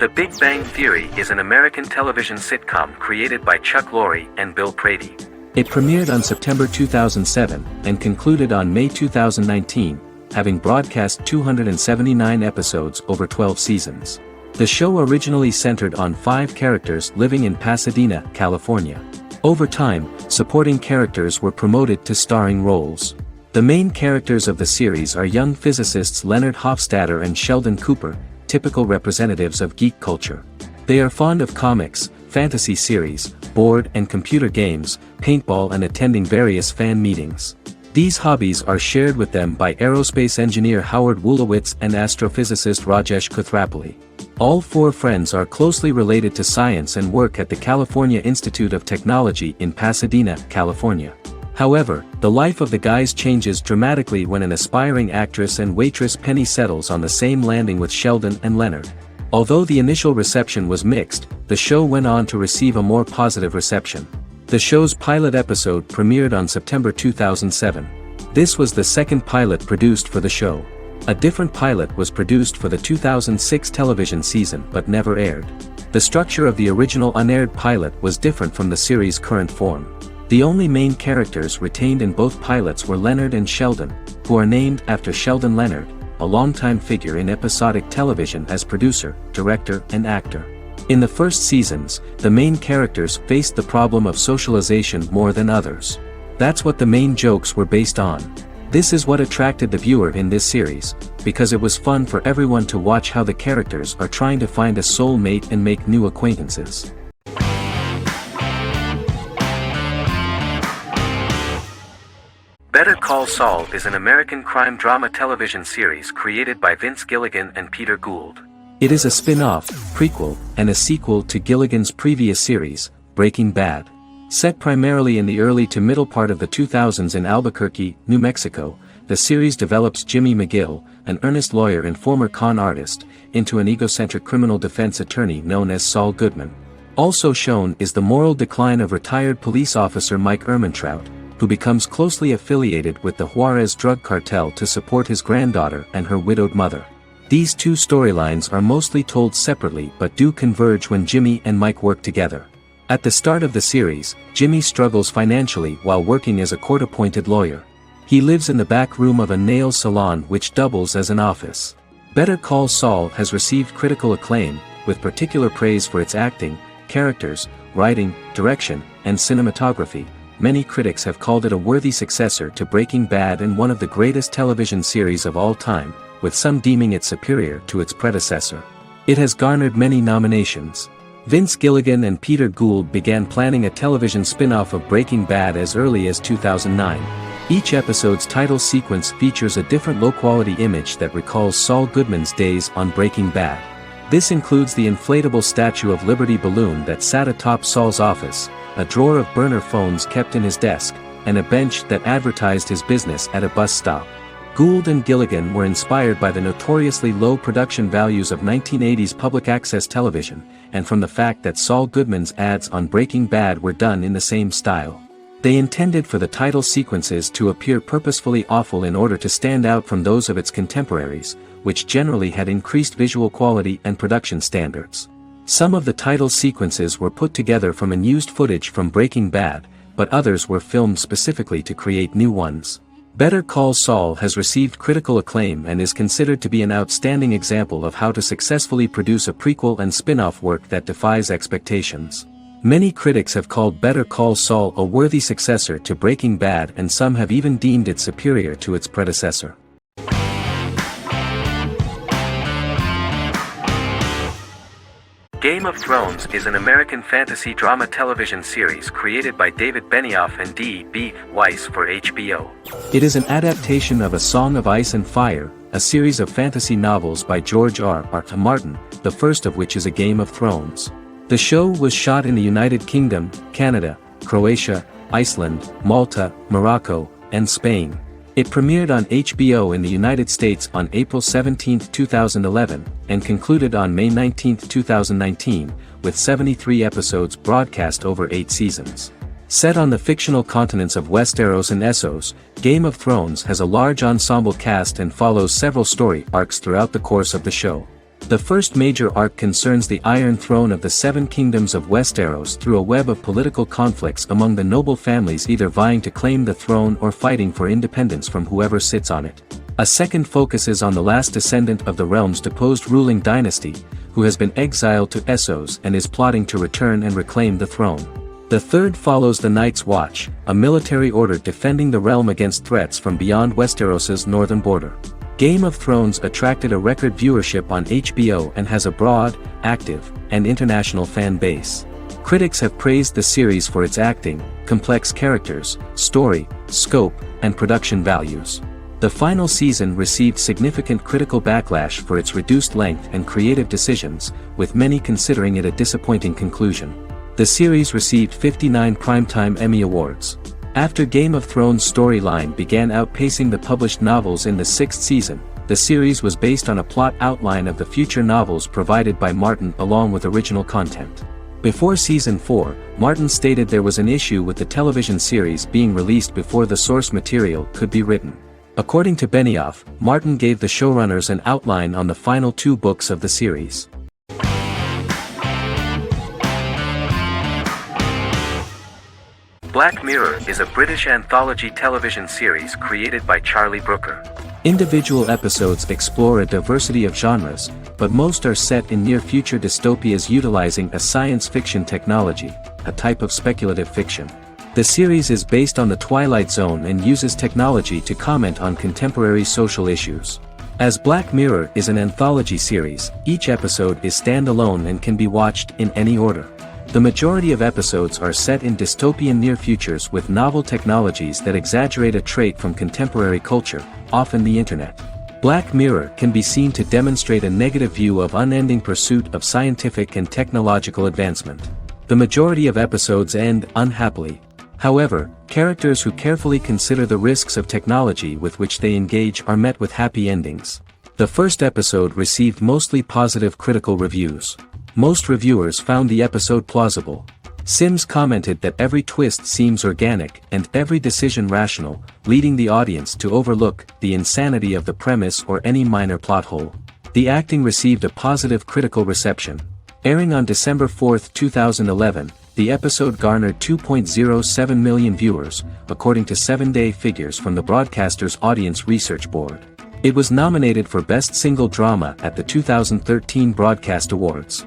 The Big Bang Theory is an American television sitcom created by Chuck Lorre and Bill Prady. It premiered on September 2007 and concluded on May 2019, having broadcast 279 episodes over 12 seasons. The show originally centered on 5 characters living in Pasadena, California. Over time, supporting characters were promoted to starring roles. The main characters of the series are young physicists Leonard Hofstadter and Sheldon Cooper, typical representatives of geek culture. They are fond of comics, fantasy series, board and computer games, paintball and attending various fan meetings. These hobbies are shared with them by aerospace engineer Howard Wolowitz and astrophysicist Rajesh Kuthrapalli. All 4 friends are closely related to science and work at the California Institute of Technology in Pasadena, California. However, the life of the guys changes dramatically when an aspiring actress and waitress Penny settles on the same landing with Sheldon and Leonard. Although the initial reception was mixed, the show went on to receive a more positive reception. The show's pilot episode premiered on September 2007. This was the second pilot produced for the show. A different pilot was produced for the 2006 television season but never aired. The structure of the original unaired pilot was different from the series' current form. The only main characters retained in both pilots were Leonard and Sheldon, who are named after Sheldon Leonard, a longtime figure in episodic television as producer, director, and actor. In the first seasons, the main characters faced the problem of socialization more than others. That's what the main jokes were based on. This is what attracted the viewer in this series, because it was fun for everyone to watch how the characters are trying to find a soul mate and make new acquaintances. Better Call Saul is an American crime drama television series created by Vince Gilligan and Peter Gould. It is a spin-off, prequel, and a sequel to Gilligan's previous series, Breaking Bad. Set primarily in the early to middle part of the 2000s in Albuquerque, New Mexico, the series develops Jimmy McGill, an earnest lawyer and former con artist, into an egocentric criminal defense attorney known as Saul Goodman. Also shown is the moral decline of retired police officer Mike Ehrmantraut, who becomes closely affiliated with the Juarez drug cartel to support his granddaughter and her widowed mother. These two storylines are mostly told separately but do converge when Jimmy and Mike work together. At the start of the series, Jimmy struggles financially while working as a court-appointed lawyer. He lives in the back room of a nail salon which doubles as an office. Better Call Saul has received critical acclaim, with particular praise for its acting, characters, writing, direction, and cinematography. Many critics have called it a worthy successor to Breaking Bad and one of the greatest television series of all time, with some deeming it superior to its predecessor. It has garnered many nominations. Vince Gilligan and Peter Gould began planning a television spin-off of Breaking Bad as early as 2009. Each episode's title sequence features a different low-quality image that recalls Saul Goodman's days on Breaking Bad. This includes the inflatable Statue of Liberty balloon that sat atop Saul's office, a drawer of burner phones kept in his desk, and a bench that advertised his business at a bus stop. Gould and Gilligan were inspired by the notoriously low production values of 1980s public access television, and from the fact that Saul Goodman's ads on Breaking Bad were done in the same style. They intended for the title sequences to appear purposefully awful in order to stand out from those of its contemporaries, which generally had increased visual quality and production standards. Some of the title sequences were put together from unused footage from Breaking Bad, but others were filmed specifically to create new ones. Better Call Saul has received critical acclaim and is considered to be an outstanding example of how to successfully produce a prequel and spin-off work that defies expectations. Many critics have called Better Call Saul a worthy successor to Breaking Bad, and some have even deemed it superior to its predecessor. Game of Thrones is an American fantasy drama television series created by David Benioff and D.B. Weiss for HBO. It is an adaptation of A Song of Ice and Fire, a series of fantasy novels by George R.R. Martin, the first of which is A Game of Thrones. The show was shot in the United Kingdom, Canada, Croatia, Iceland, Malta, Morocco, and Spain. It premiered on HBO in the United States on April 17, 2011, and concluded on May 19, 2019, with 73 episodes broadcast over 8 seasons. Set on the fictional continents of Westeros and Essos, Game of Thrones has a large ensemble cast and follows several story arcs throughout the course of the show. The first major arc concerns the Iron Throne of the Seven Kingdoms of Westeros through a web of political conflicts among the noble families either vying to claim the throne or fighting for independence from whoever sits on it. A second focuses on the last descendant of the realm's deposed ruling dynasty, who has been exiled to Essos and is plotting to return and reclaim the throne. The third follows the Night's Watch, a military order defending the realm against threats from beyond Westeros's northern border. Game of Thrones attracted a record viewership on HBO and has a broad, active, and international fan base. Critics have praised the series for its acting, complex characters, story, scope, and production values. The final season received significant critical backlash for its reduced length and creative decisions, with many considering it a disappointing conclusion. The series received 59 Primetime Emmy Awards. After Game of Thrones' storyline began outpacing the published novels in the 6th season, the series was based on a plot outline of the future novels provided by Martin along with original content. Before Season 4, Martin stated there was an issue with the television series being released before the source material could be written. According to Benioff, Martin gave the showrunners an outline on the final 2 books of the series. Black Mirror is a British anthology television series created by Charlie Brooker. Individual episodes explore a diversity of genres, but most are set in near-future dystopias utilizing a science fiction technology, a type of speculative fiction. The series is based on the Twilight Zone and uses technology to comment on contemporary social issues. As Black Mirror is an anthology series, each episode is standalone and can be watched in any order. The majority of episodes are set in dystopian near futures with novel technologies that exaggerate a trait from contemporary culture, often the internet. Black Mirror can be seen to demonstrate a negative view of unending pursuit of scientific and technological advancement. The majority of episodes end unhappily. However, characters who carefully consider the risks of technology with which they engage are met with happy endings. The first episode received mostly positive critical reviews. Most reviewers found the episode plausible. Sims commented that every twist seems organic and every decision rational, leading the audience to overlook the insanity of the premise or any minor plot hole. The acting received a positive critical reception. Airing on December 4, 2011, the episode garnered 2.07 million viewers, according to 7-day figures from the broadcaster's Audience Research Board. It was nominated for Best Single Drama at the 2013 Broadcast Awards.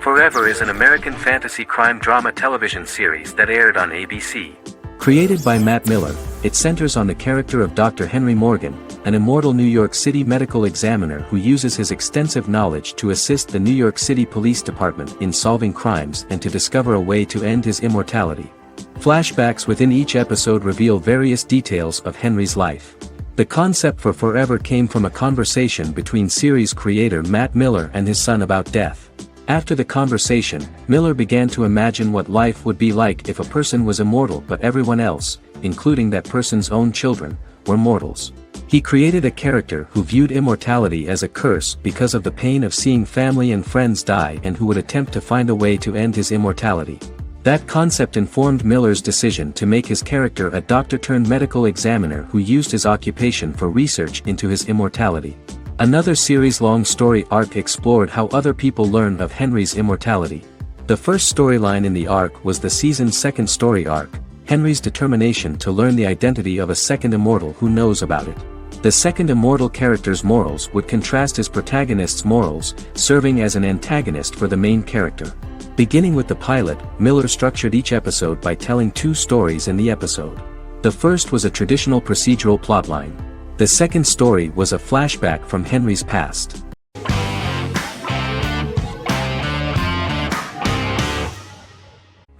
Forever is an American fantasy crime drama television series that aired on ABC. Created by Matt Miller, it centers on the character of Dr. Henry Morgan, an immortal New York City medical examiner who uses his extensive knowledge to assist the New York City Police Department in solving crimes and to discover a way to end his immortality. Flashbacks within each episode reveal various details of Henry's life. The concept for Forever came from a conversation between series creator Matt Miller and his son about death. After the conversation, Miller began to imagine what life would be like if a person was immortal but everyone else, including that person's own children, were mortals. He created a character who viewed immortality as a curse because of the pain of seeing family and friends die and who would attempt to find a way to end his immortality. That concept informed Miller's decision to make his character a doctor-turned-medical examiner who used his occupation for research into his immortality. Another series-long story arc explored how other people learned of Henry's immortality. The first storyline in the arc was the season's second story arc, Henry's determination to learn the identity of a second immortal who knows about it. The second immortal character's morals would contrast his protagonist's morals, serving as an antagonist for the main character. Beginning with the pilot, Miller structured each episode by telling two stories in the episode. The first was a traditional procedural plotline. The second story was a flashback from Henry's past.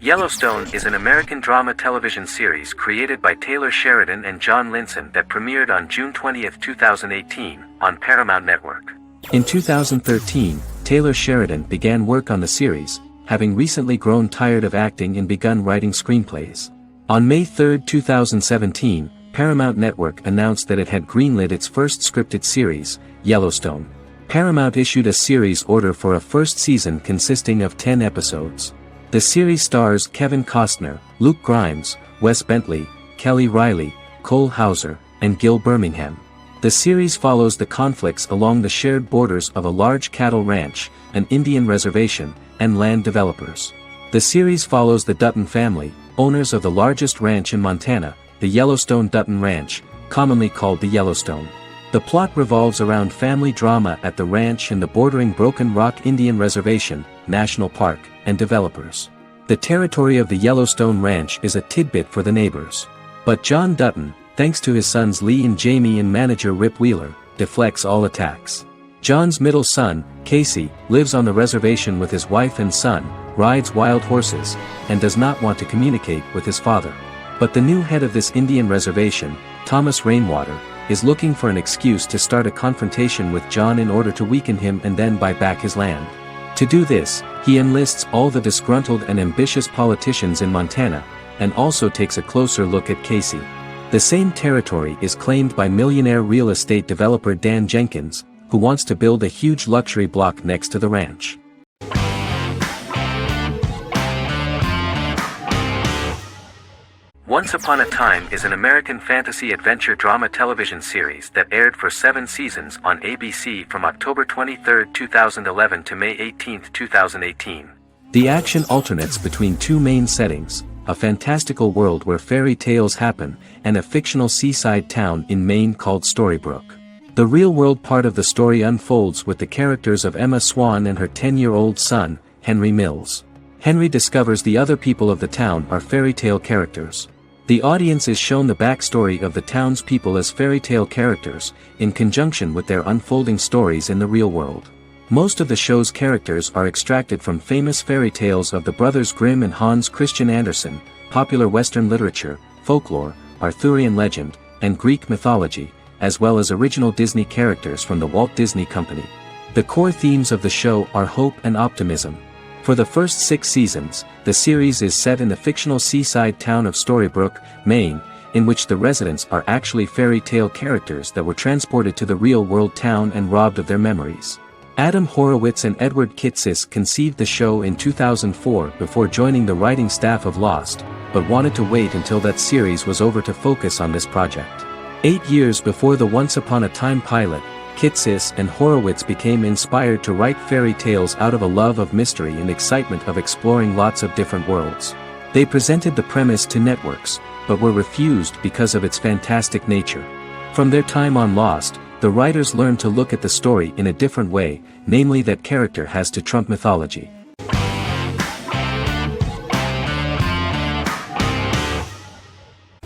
Yellowstone is an American drama television series created by Taylor Sheridan and John Linson that premiered on June 20, 2018, on Paramount Network. In 2013, Taylor Sheridan began work on the series, having recently grown tired of acting and begun writing screenplays. On May 3, 2017, Paramount Network announced that it had greenlit its first scripted series, Yellowstone. Paramount issued a series order for a first season consisting of 10 episodes. The series stars Kevin Costner, Luke Grimes, Wes Bentley, Kelly Riley, Cole Hauser, and Gil Birmingham. The series follows the conflicts along the shared borders of a large cattle ranch, an Indian reservation, and land developers. The series follows the Dutton family, owners of the largest ranch in Montana, the Yellowstone Dutton Ranch, commonly called the Yellowstone. The plot revolves around family drama at the ranch and the bordering Broken Rock Indian Reservation, National Park, and developers. The territory of the Yellowstone Ranch is a tidbit for the neighbors. But John Dutton, thanks to his sons Lee and Jamie and manager Rip Wheeler, deflects all attacks. John's middle son, Casey, lives on the reservation with his wife and son, rides wild horses, and does not want to communicate with his father. But the new head of this Indian reservation, Thomas Rainwater, is looking for an excuse to start a confrontation with John in order to weaken him and then buy back his land. To do this, he enlists all the disgruntled and ambitious politicians in Montana, and also takes a closer look at Casey. The same territory is claimed by millionaire real estate developer Dan Jenkins, who wants to build a huge luxury block next to the ranch. Once Upon a Time is an American fantasy adventure drama television series that aired for 7 seasons on ABC from October 23, 2011 to May 18, 2018. The action alternates between two main settings, a fantastical world where fairy tales happen, and a fictional seaside town in Maine called Storybrooke. The real-world part of the story unfolds with the characters of Emma Swan and her 10-year-old son, Henry Mills. Henry discovers the other people of the town are fairy tale characters. The audience is shown the backstory of the townspeople as fairy tale characters, in conjunction with their unfolding stories in the real world. Most of the show's characters are extracted from famous fairy tales of the Brothers Grimm and Hans Christian Andersen, popular Western literature, folklore, Arthurian legend, and Greek mythology, as well as original Disney characters from the Walt Disney Company. The core themes of the show are hope and optimism. For the first 6 seasons, the series is set in the fictional seaside town of Storybrooke, Maine, in which the residents are actually fairy tale characters that were transported to the real-world town and robbed of their memories. Adam Horowitz and Edward Kitsis conceived the show in 2004 before joining the writing staff of Lost, but wanted to wait until that series was over to focus on this project. 8 years before the Once Upon a Time pilot, Kitsis and Horowitz became inspired to write fairy tales out of a love of mystery and excitement of exploring lots of different worlds. They presented the premise to networks, but were refused because of its fantastic nature. From their time on Lost, the writers learned to look at the story in a different way, namely that character has to trump mythology.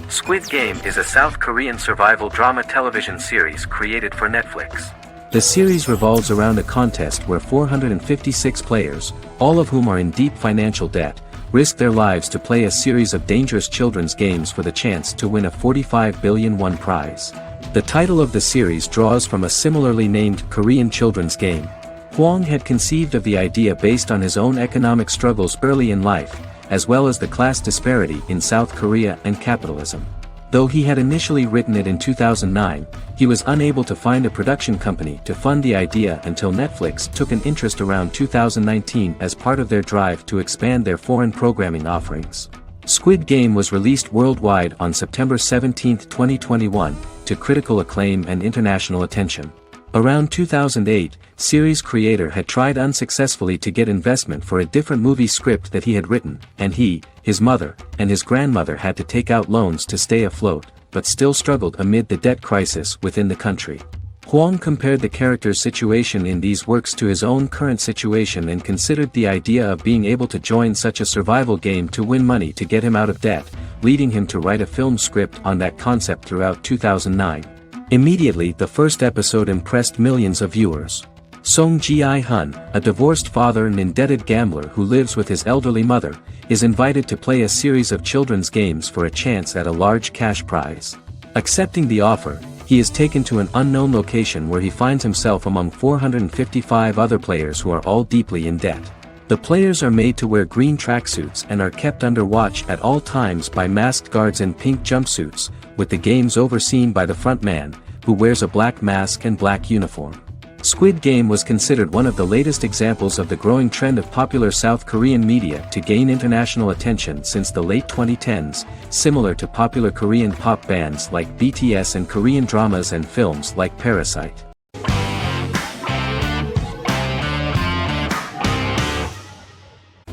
Squid Game is a South Korean survival drama television series created for Netflix. The series revolves around a contest where 456 players, all of whom are in deep financial debt, risk their lives to play a series of dangerous children's games for the chance to win a 45 billion won prize. The title of the series draws from a similarly named Korean children's game. Hwang had conceived of the idea based on his own economic struggles early in life, as well as the class disparity in South Korea and capitalism. Though he had initially written it in 2009, he was unable to find a production company to fund the idea until Netflix took an interest around 2019 as part of their drive to expand their foreign programming offerings. Squid Game was released worldwide on September 17, 2021, to critical acclaim and international attention. Around 2008, series creator had tried unsuccessfully to get investment for a different movie script that he had written, and he, his mother, and his grandmother had to take out loans to stay afloat, but still struggled amid the debt crisis within the country. Hwang compared the character's situation in these works to his own current situation and considered the idea of being able to join such a survival game to win money to get him out of debt, leading him to write a film script on that concept throughout 2009. Immediately the first episode impressed millions of viewers. Song Ji-hun, a divorced father and indebted gambler who lives with his elderly mother, is invited to play a series of children's games for a chance at a large cash prize. Accepting the offer, he is taken to an unknown location where he finds himself among 455 other players who are all deeply in debt. The players are made to wear green tracksuits and are kept under watch at all times by masked guards in pink jumpsuits, with the games overseen by the front man, who wears a black mask and black uniform. Squid Game was considered one of the latest examples of the growing trend of popular South Korean media to gain international attention since the late 2010s, similar to popular Korean pop bands like BTS and Korean dramas and films like Parasite.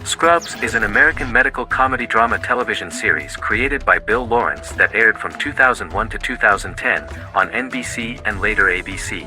Scrubs is an American medical comedy drama television series created by Bill Lawrence that aired from 2001 to 2010 on NBC and later ABC.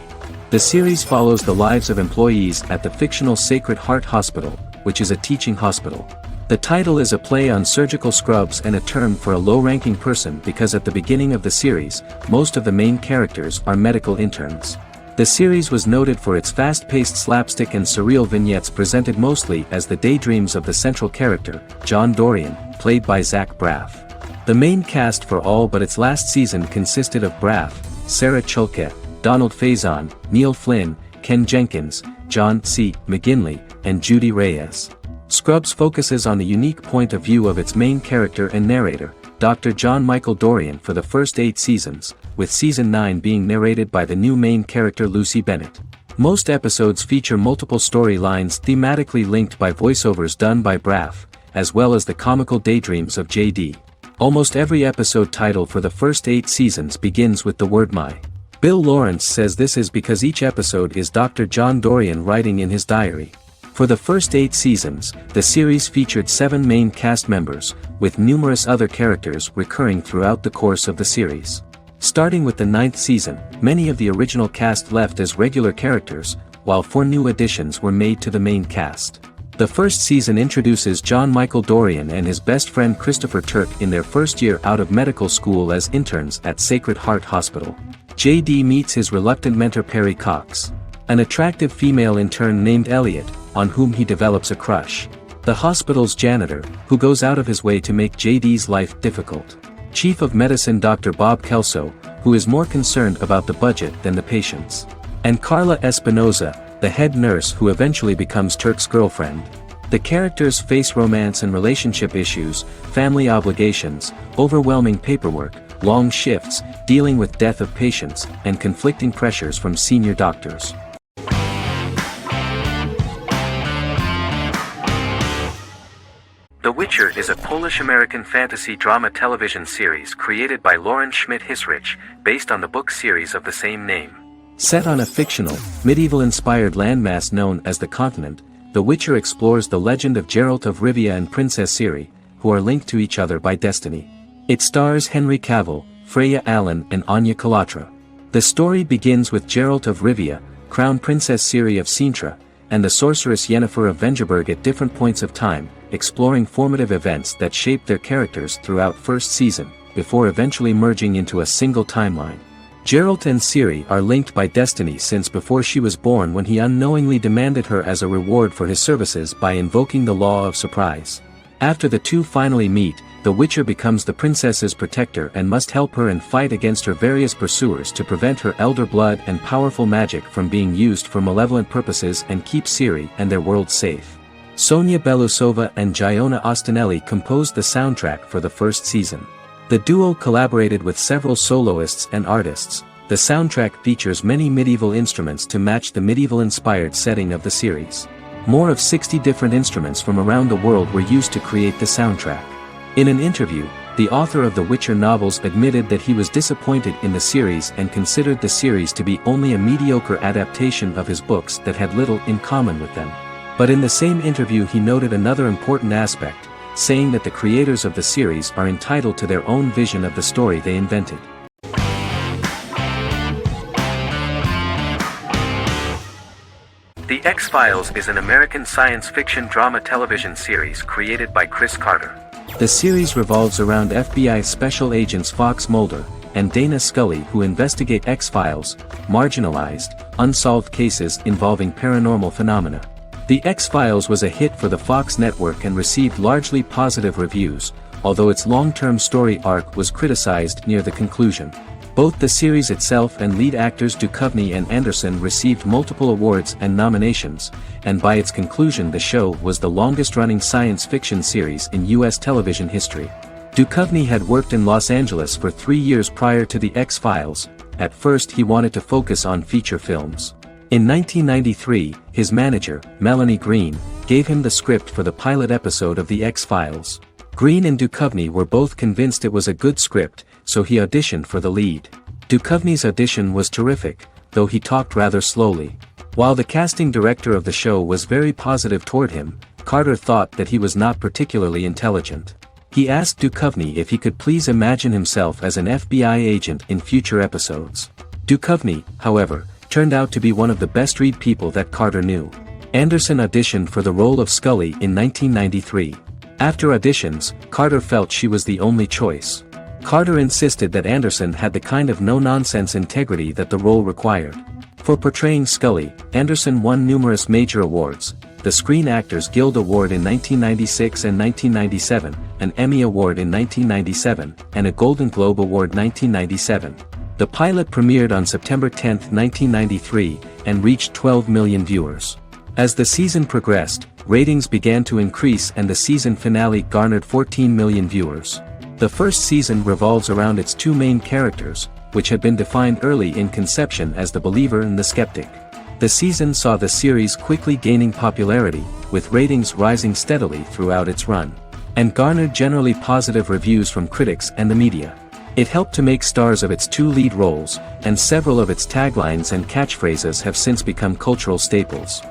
The series follows the lives of employees at the fictional Sacred Heart Hospital, which is a teaching hospital. The title is a play on surgical scrubs and a term for a low-ranking person because at the beginning of the series, most of the main characters are medical interns. The series was noted for its fast-paced slapstick and surreal vignettes presented mostly as the daydreams of the central character, John Dorian, played by Zach Braff. The main cast for all but its last season consisted of Braff, Sarah Chalke, Donald Faison, Neil Flynn, Ken Jenkins, John C. McGinley, and Judy Reyes. Scrubs focuses on the unique point of view of its main character and narrator, Dr. John Michael Dorian for the first 8 seasons, with season 9 being narrated by the new main character Lucy Bennett. Most episodes feature multiple storylines thematically linked by voiceovers done by Braff, as well as the comical daydreams of JD. Almost every episode title for the first 8 seasons begins with the word my. Bill Lawrence says this is because each episode is Dr. John Dorian writing in his diary. For the first 8 seasons, the series featured 7 main cast members, with numerous other characters recurring throughout the course of the series. Starting with the 9th season, many of the original cast left as regular characters, while 4 new additions were made to the main cast. The first season introduces John Michael Dorian and his best friend Christopher Turk in their first year out of medical school as interns at Sacred Heart Hospital. JD meets his reluctant mentor Perry Cox, an attractive female intern named Elliot, on whom he develops a crush. The hospital's janitor, who goes out of his way to make JD's life difficult. Chief of Medicine Dr. Bob Kelso, who is more concerned about the budget than the patients. And Carla Espinoza, the head nurse who eventually becomes Turk's girlfriend. The characters face romance and relationship issues, family obligations, overwhelming paperwork, long shifts, dealing with death of patients, and conflicting pressures from senior doctors. The Witcher is a Polish-American fantasy drama television series created by Lauren Schmidt-Hissrich, based on the book series of the same name. Set on a fictional, medieval-inspired landmass known as the Continent, The Witcher explores the legend of Geralt of Rivia and Princess Ciri, who are linked to each other by destiny. It stars Henry Cavill, Freya Allan and Anya Chalotra. The story begins with Geralt of Rivia, Crown Princess Ciri of Sintra, and the sorceress Yennefer of Vengerberg at different points of time, exploring formative events that shape their characters throughout first season, before eventually merging into a single timeline. Geralt and Ciri are linked by destiny since before she was born when he unknowingly demanded her as a reward for his services by invoking the law of surprise. After the two finally meet, the Witcher becomes the princess's protector and must help her and fight against her various pursuers to prevent her elder blood and powerful magic from being used for malevolent purposes and keep Ciri and their world safe. Sonia Belousova and Giona Ostinelli composed the soundtrack for the first season. The duo collaborated with several soloists and artists. The soundtrack features many medieval instruments to match the medieval-inspired setting of the series. More of 60 different instruments from around the world were used to create the soundtrack. In an interview, the author of the Witcher novels admitted that he was disappointed in the series and considered the series to be only a mediocre adaptation of his books that had little in common with them. But in the same interview he noted another important aspect, saying that the creators of the series are entitled to their own vision of the story they invented. The X-Files is an American science fiction drama television series created by Chris Carter. The series revolves around FBI special agents Fox Mulder and Dana Scully who investigate X-Files, marginalized, unsolved cases involving paranormal phenomena. The X-Files was a hit for the Fox network and received largely positive reviews, although its long-term story arc was criticized near the conclusion. Both the series itself and lead actors Duchovny and Anderson received multiple awards and nominations, and by its conclusion the show was the longest-running science fiction series in U.S. television history. Duchovny had worked in Los Angeles for 3 years prior to the X-Files. At first he wanted to focus on feature films. In 1993, his manager, Melanie Green, gave him the script for the pilot episode of The X-Files. Green and Duchovny were both convinced it was a good script, so he auditioned for the lead. Duchovny's audition was terrific, though he talked rather slowly. While the casting director of the show was very positive toward him, Carter thought that he was not particularly intelligent. He asked Duchovny if he could please imagine himself as an FBI agent in future episodes. Duchovny, however, turned out to be one of the best-read people that Carter knew. Anderson auditioned for the role of Scully in 1993. After auditions, Carter felt she was the only choice. Carter insisted that Anderson had the kind of no-nonsense integrity that the role required. For portraying Scully, Anderson won numerous major awards, the Screen Actors Guild Award in 1996 and 1997, an Emmy Award in 1997, and a Golden Globe Award 1997. The pilot premiered on September 10, 1993, and reached 12 million viewers. As the season progressed, ratings began to increase and the season finale garnered 14 million viewers. The first season revolves around its two main characters, which had been defined early in conception as the believer and the skeptic. The season saw the series quickly gaining popularity, with ratings rising steadily throughout its run. and garnered generally positive reviews from critics and the media. It helped to make stars of its two lead roles, and several of its taglines and catchphrases have since become cultural staples.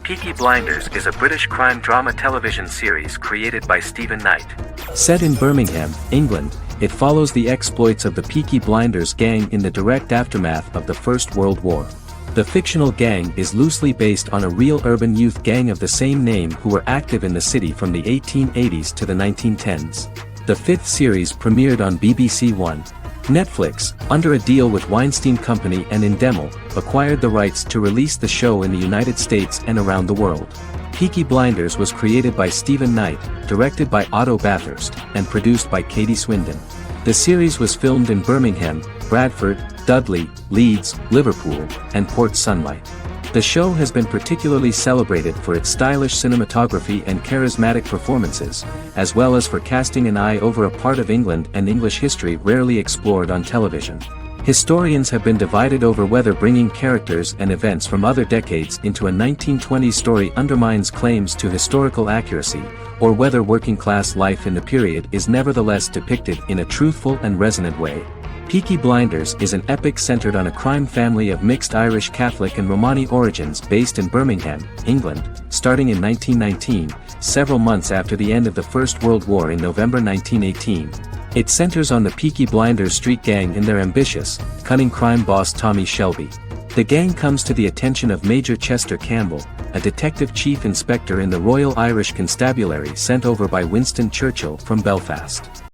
Peaky Blinders is a British crime drama television series created by Stephen Knight. Set in Birmingham, England, it follows the exploits of the Peaky Blinders gang in the direct aftermath of the First World War. The fictional gang is loosely based on a real urban youth gang of the same name who were active in the city from the 1880s to the 1910s. The fifth series premiered on BBC One. Netflix, under a deal with Weinstein Company and Endemol, acquired the rights to release the show in the United States and around the world. Peaky Blinders was created by Stephen Knight, directed by Otto Bathurst, and produced by Katie Swindon. The series was filmed in Birmingham, Bradford, Dudley, Leeds, Liverpool, and Port Sunlight. The show has been particularly celebrated for its stylish cinematography and charismatic performances, as well as for casting an eye over a part of England and English history rarely explored on television. Historians have been divided over whether bringing characters and events from other decades into a 1920s story undermines claims to historical accuracy, or whether working-class life in the period is nevertheless depicted in a truthful and resonant way. Peaky Blinders is an epic centered on a crime family of mixed Irish Catholic and Romani origins based in Birmingham, England, starting in 1919, several months after the end of the First World War in November 1918. It centers on the Peaky Blinders street gang and their ambitious, cunning crime boss Tommy Shelby. The gang comes to the attention of Major Chester Campbell, a detective chief inspector in the Royal Irish Constabulary sent over by Winston Churchill from Belfast.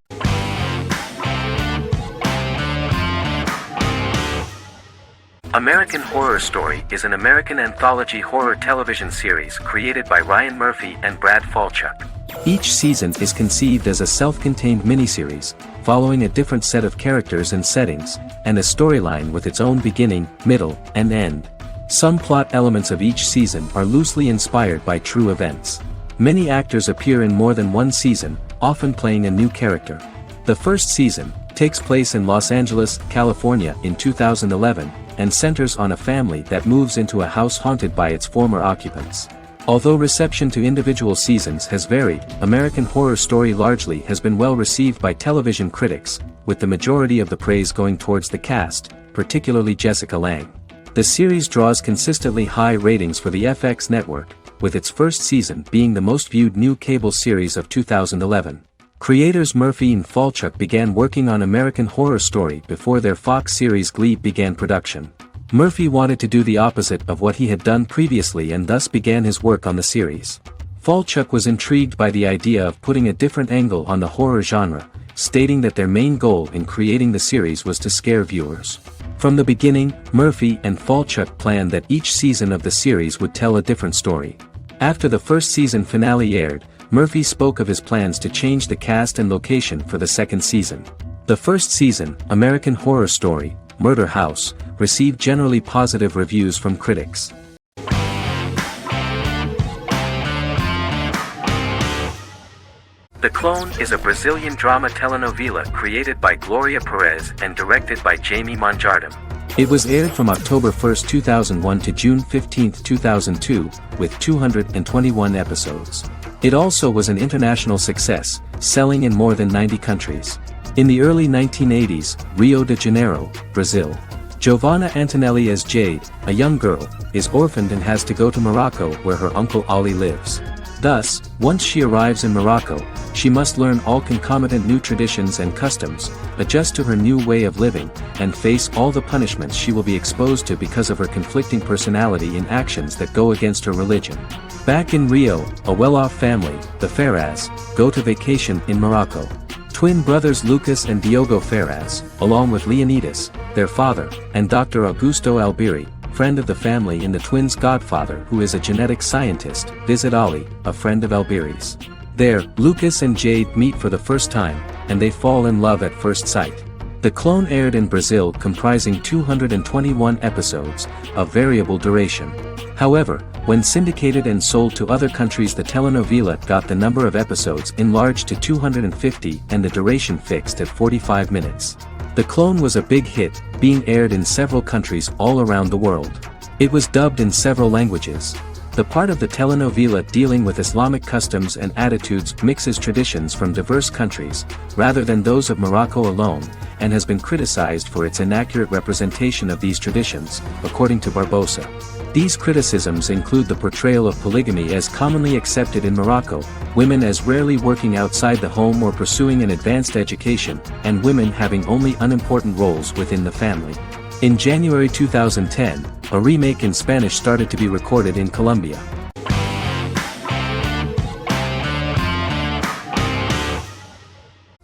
American Horror Story is an American anthology horror television series created by Ryan Murphy and Brad Falchuk. Each season is conceived as a self-contained miniseries, following a different set of characters and settings, and a storyline with its own beginning, middle, and end. Some plot elements of each season are loosely inspired by true events. Many actors appear in more than one season, often playing a new character. The first season takes place in Los Angeles, California in 2011, and centers on a family that moves into a house haunted by its former occupants. Although reception to individual seasons has varied, American Horror Story largely has been well received by television critics, with the majority of the praise going towards the cast, particularly Jessica Lange. The series draws consistently high ratings for the FX network, with its first season being the most viewed new cable series of 2011. Creators Murphy and Falchuk began working on American Horror Story before their Fox series Glee began production. Murphy wanted to do the opposite of what he had done previously and thus began his work on the series. Falchuk was intrigued by the idea of putting a different angle on the horror genre, stating that their main goal in creating the series was to scare viewers. From the beginning, Murphy and Falchuk planned that each season of the series would tell a different story. After the first season finale aired, Murphy spoke of his plans to change the cast and location for the second season. The first season, American Horror Story, Murder House, received generally positive reviews from critics. The Clone is a Brazilian drama telenovela created by Gloria Perez and directed by Jamie Monjardim. It was aired from October 1, 2001 to June 15, 2002, with 221 episodes. It also was an international success, selling in more than 90 countries. In the early 1980s, Rio de Janeiro, Brazil. Giovanna Antonelli as Jade, a young girl, is orphaned and has to go to Morocco where her uncle Ali lives. Thus, once she arrives in Morocco, she must learn all concomitant new traditions and customs, adjust to her new way of living, and face all the punishments she will be exposed to because of her conflicting personality in actions that go against her religion. Back in Rio, a well-off family, the Ferraz, go to vacation in Morocco. Twin brothers Lucas and Diogo Ferraz, along with Leonidas, their father, and Dr. Augusto Albiri, friend of the family and the twins' godfather who is a genetic scientist, visit Ali, a friend of Albiri's. There, Lucas and Jade meet for the first time, and they fall in love at first sight. The Clone aired in Brazil comprising 221 episodes, of variable duration. However, when syndicated and sold to other countries, the telenovela got the number of episodes enlarged to 250 and the duration fixed at 45 minutes. The Clone was a big hit, being aired in several countries all around the world. It was dubbed in several languages. The part of the telenovela dealing with Islamic customs and attitudes mixes traditions from diverse countries, rather than those of Morocco alone, and has been criticized for its inaccurate representation of these traditions, according to Barbosa. These criticisms include the portrayal of polygamy as commonly accepted in Morocco, women as rarely working outside the home or pursuing an advanced education, and women having only unimportant roles within the family. In January 2010, a remake in Spanish started to be recorded in Colombia.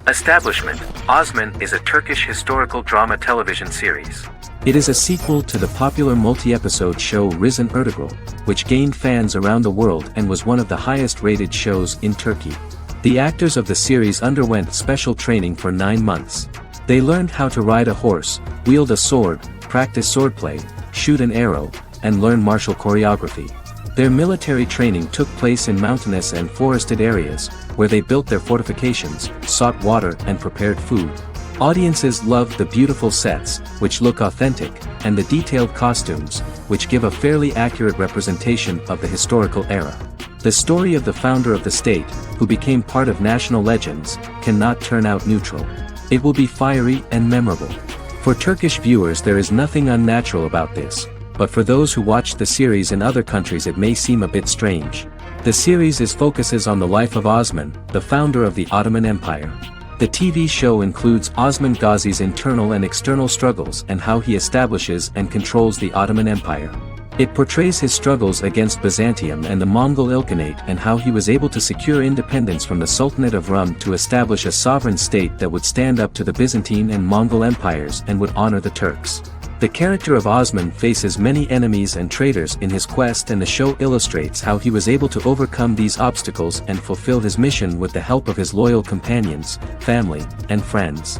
Establishment: Osman is a Turkish historical drama television series. It is a sequel to the popular multi-episode show Risen Ertugrul, which gained fans around the world and was one of the highest-rated shows in Turkey. The actors of the series underwent special training for 9 months. They learned how to ride a horse, wield a sword, practice swordplay, shoot an arrow, and learn martial choreography. Their military training took place in mountainous and forested areas, where they built their fortifications, sought water and prepared food. Audiences loved the beautiful sets, which look authentic, and the detailed costumes, which give a fairly accurate representation of the historical era. The story of the founder of the state, who became part of national legends, cannot turn out neutral. It will be fiery and memorable. For Turkish viewers there is nothing unnatural about this, but for those who watch the series in other countries it may seem a bit strange. The series focuses on the life of Osman, the founder of the Ottoman Empire. The TV show includes Osman Ghazi's internal and external struggles and how he establishes and controls the Ottoman Empire. It portrays his struggles against Byzantium and the Mongol Ilkhanate and how he was able to secure independence from the Sultanate of Rum to establish a sovereign state that would stand up to the Byzantine and Mongol empires and would honor the Turks. The character of Osman faces many enemies and traitors in his quest, and the show illustrates how he was able to overcome these obstacles and fulfill his mission with the help of his loyal companions, family, and friends.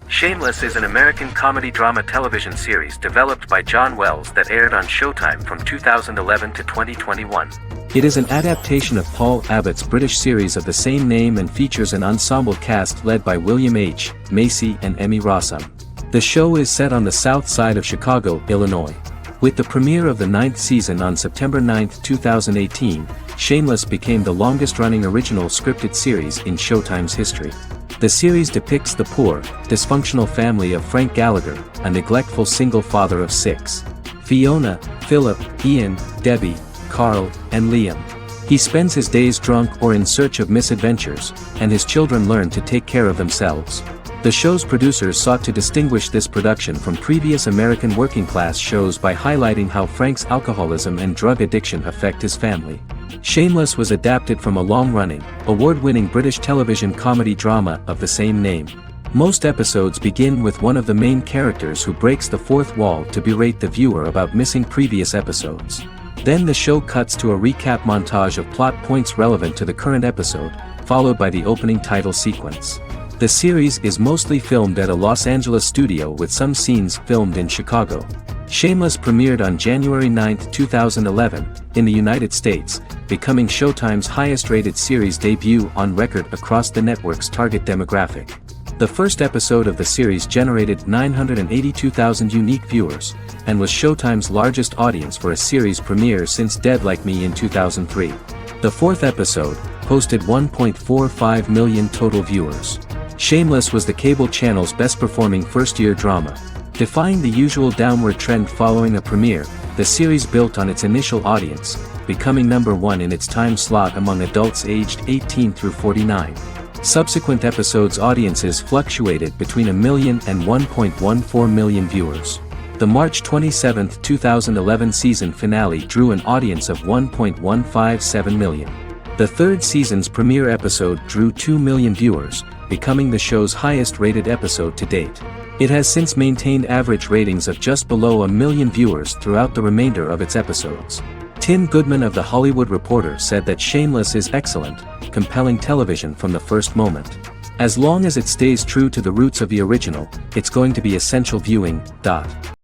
Shameless is an American comedy drama television series developed by John Wells that aired on Showtime from 2011 to 2021. It is an adaptation of Paul Abbott's British series of the same name and features an ensemble cast led by William H. Macy and Emmy Rossum. The show is set on the south side of Chicago, Illinois. With the premiere of the 9th season on September 9, 2018, Shameless became the longest-running original scripted series in Showtime's history. The series depicts the poor, dysfunctional family of Frank Gallagher, a neglectful single father of 6. Fiona, Philip, Ian, Debbie, Carl, and Liam. He spends his days drunk or in search of misadventures, and his children learn to take care of themselves. The show's producers sought to distinguish this production from previous American working-class shows by highlighting how Frank's alcoholism and drug addiction affect his family. Shameless was adapted from a long-running, award-winning British television comedy drama of the same name. Most episodes begin with one of the main characters who breaks the fourth wall to berate the viewer about missing previous episodes. Then the show cuts to a recap montage of plot points relevant to the current episode, followed by the opening title sequence. The series is mostly filmed at a Los Angeles studio with some scenes filmed in Chicago. Shameless premiered on January 9, 2011, in the United States, becoming Showtime's highest-rated series debut on record across the network's target demographic. The first episode of the series generated 982,000 unique viewers, and was Showtime's largest audience for a series premiere since Dead Like Me in 2003. The fourth episode posted 1.45 million total viewers. Shameless was the cable channel's best-performing first-year drama. Defying the usual downward trend following a premiere, the series built on its initial audience, becoming number 1 in its time slot among adults aged 18 through 49. Subsequent episodes' audiences fluctuated between 1 million and 1.14 million viewers. The March 27, 2011 season finale drew an audience of 1.157 million. The third season's premiere episode drew 2 million viewers, becoming the show's highest-rated episode to date. It has since maintained average ratings of just below 1 million viewers throughout the remainder of its episodes. Tim Goodman of The Hollywood Reporter said that Shameless is excellent, compelling television from the first moment. As long as it stays true to the roots of the original, it's going to be essential viewing.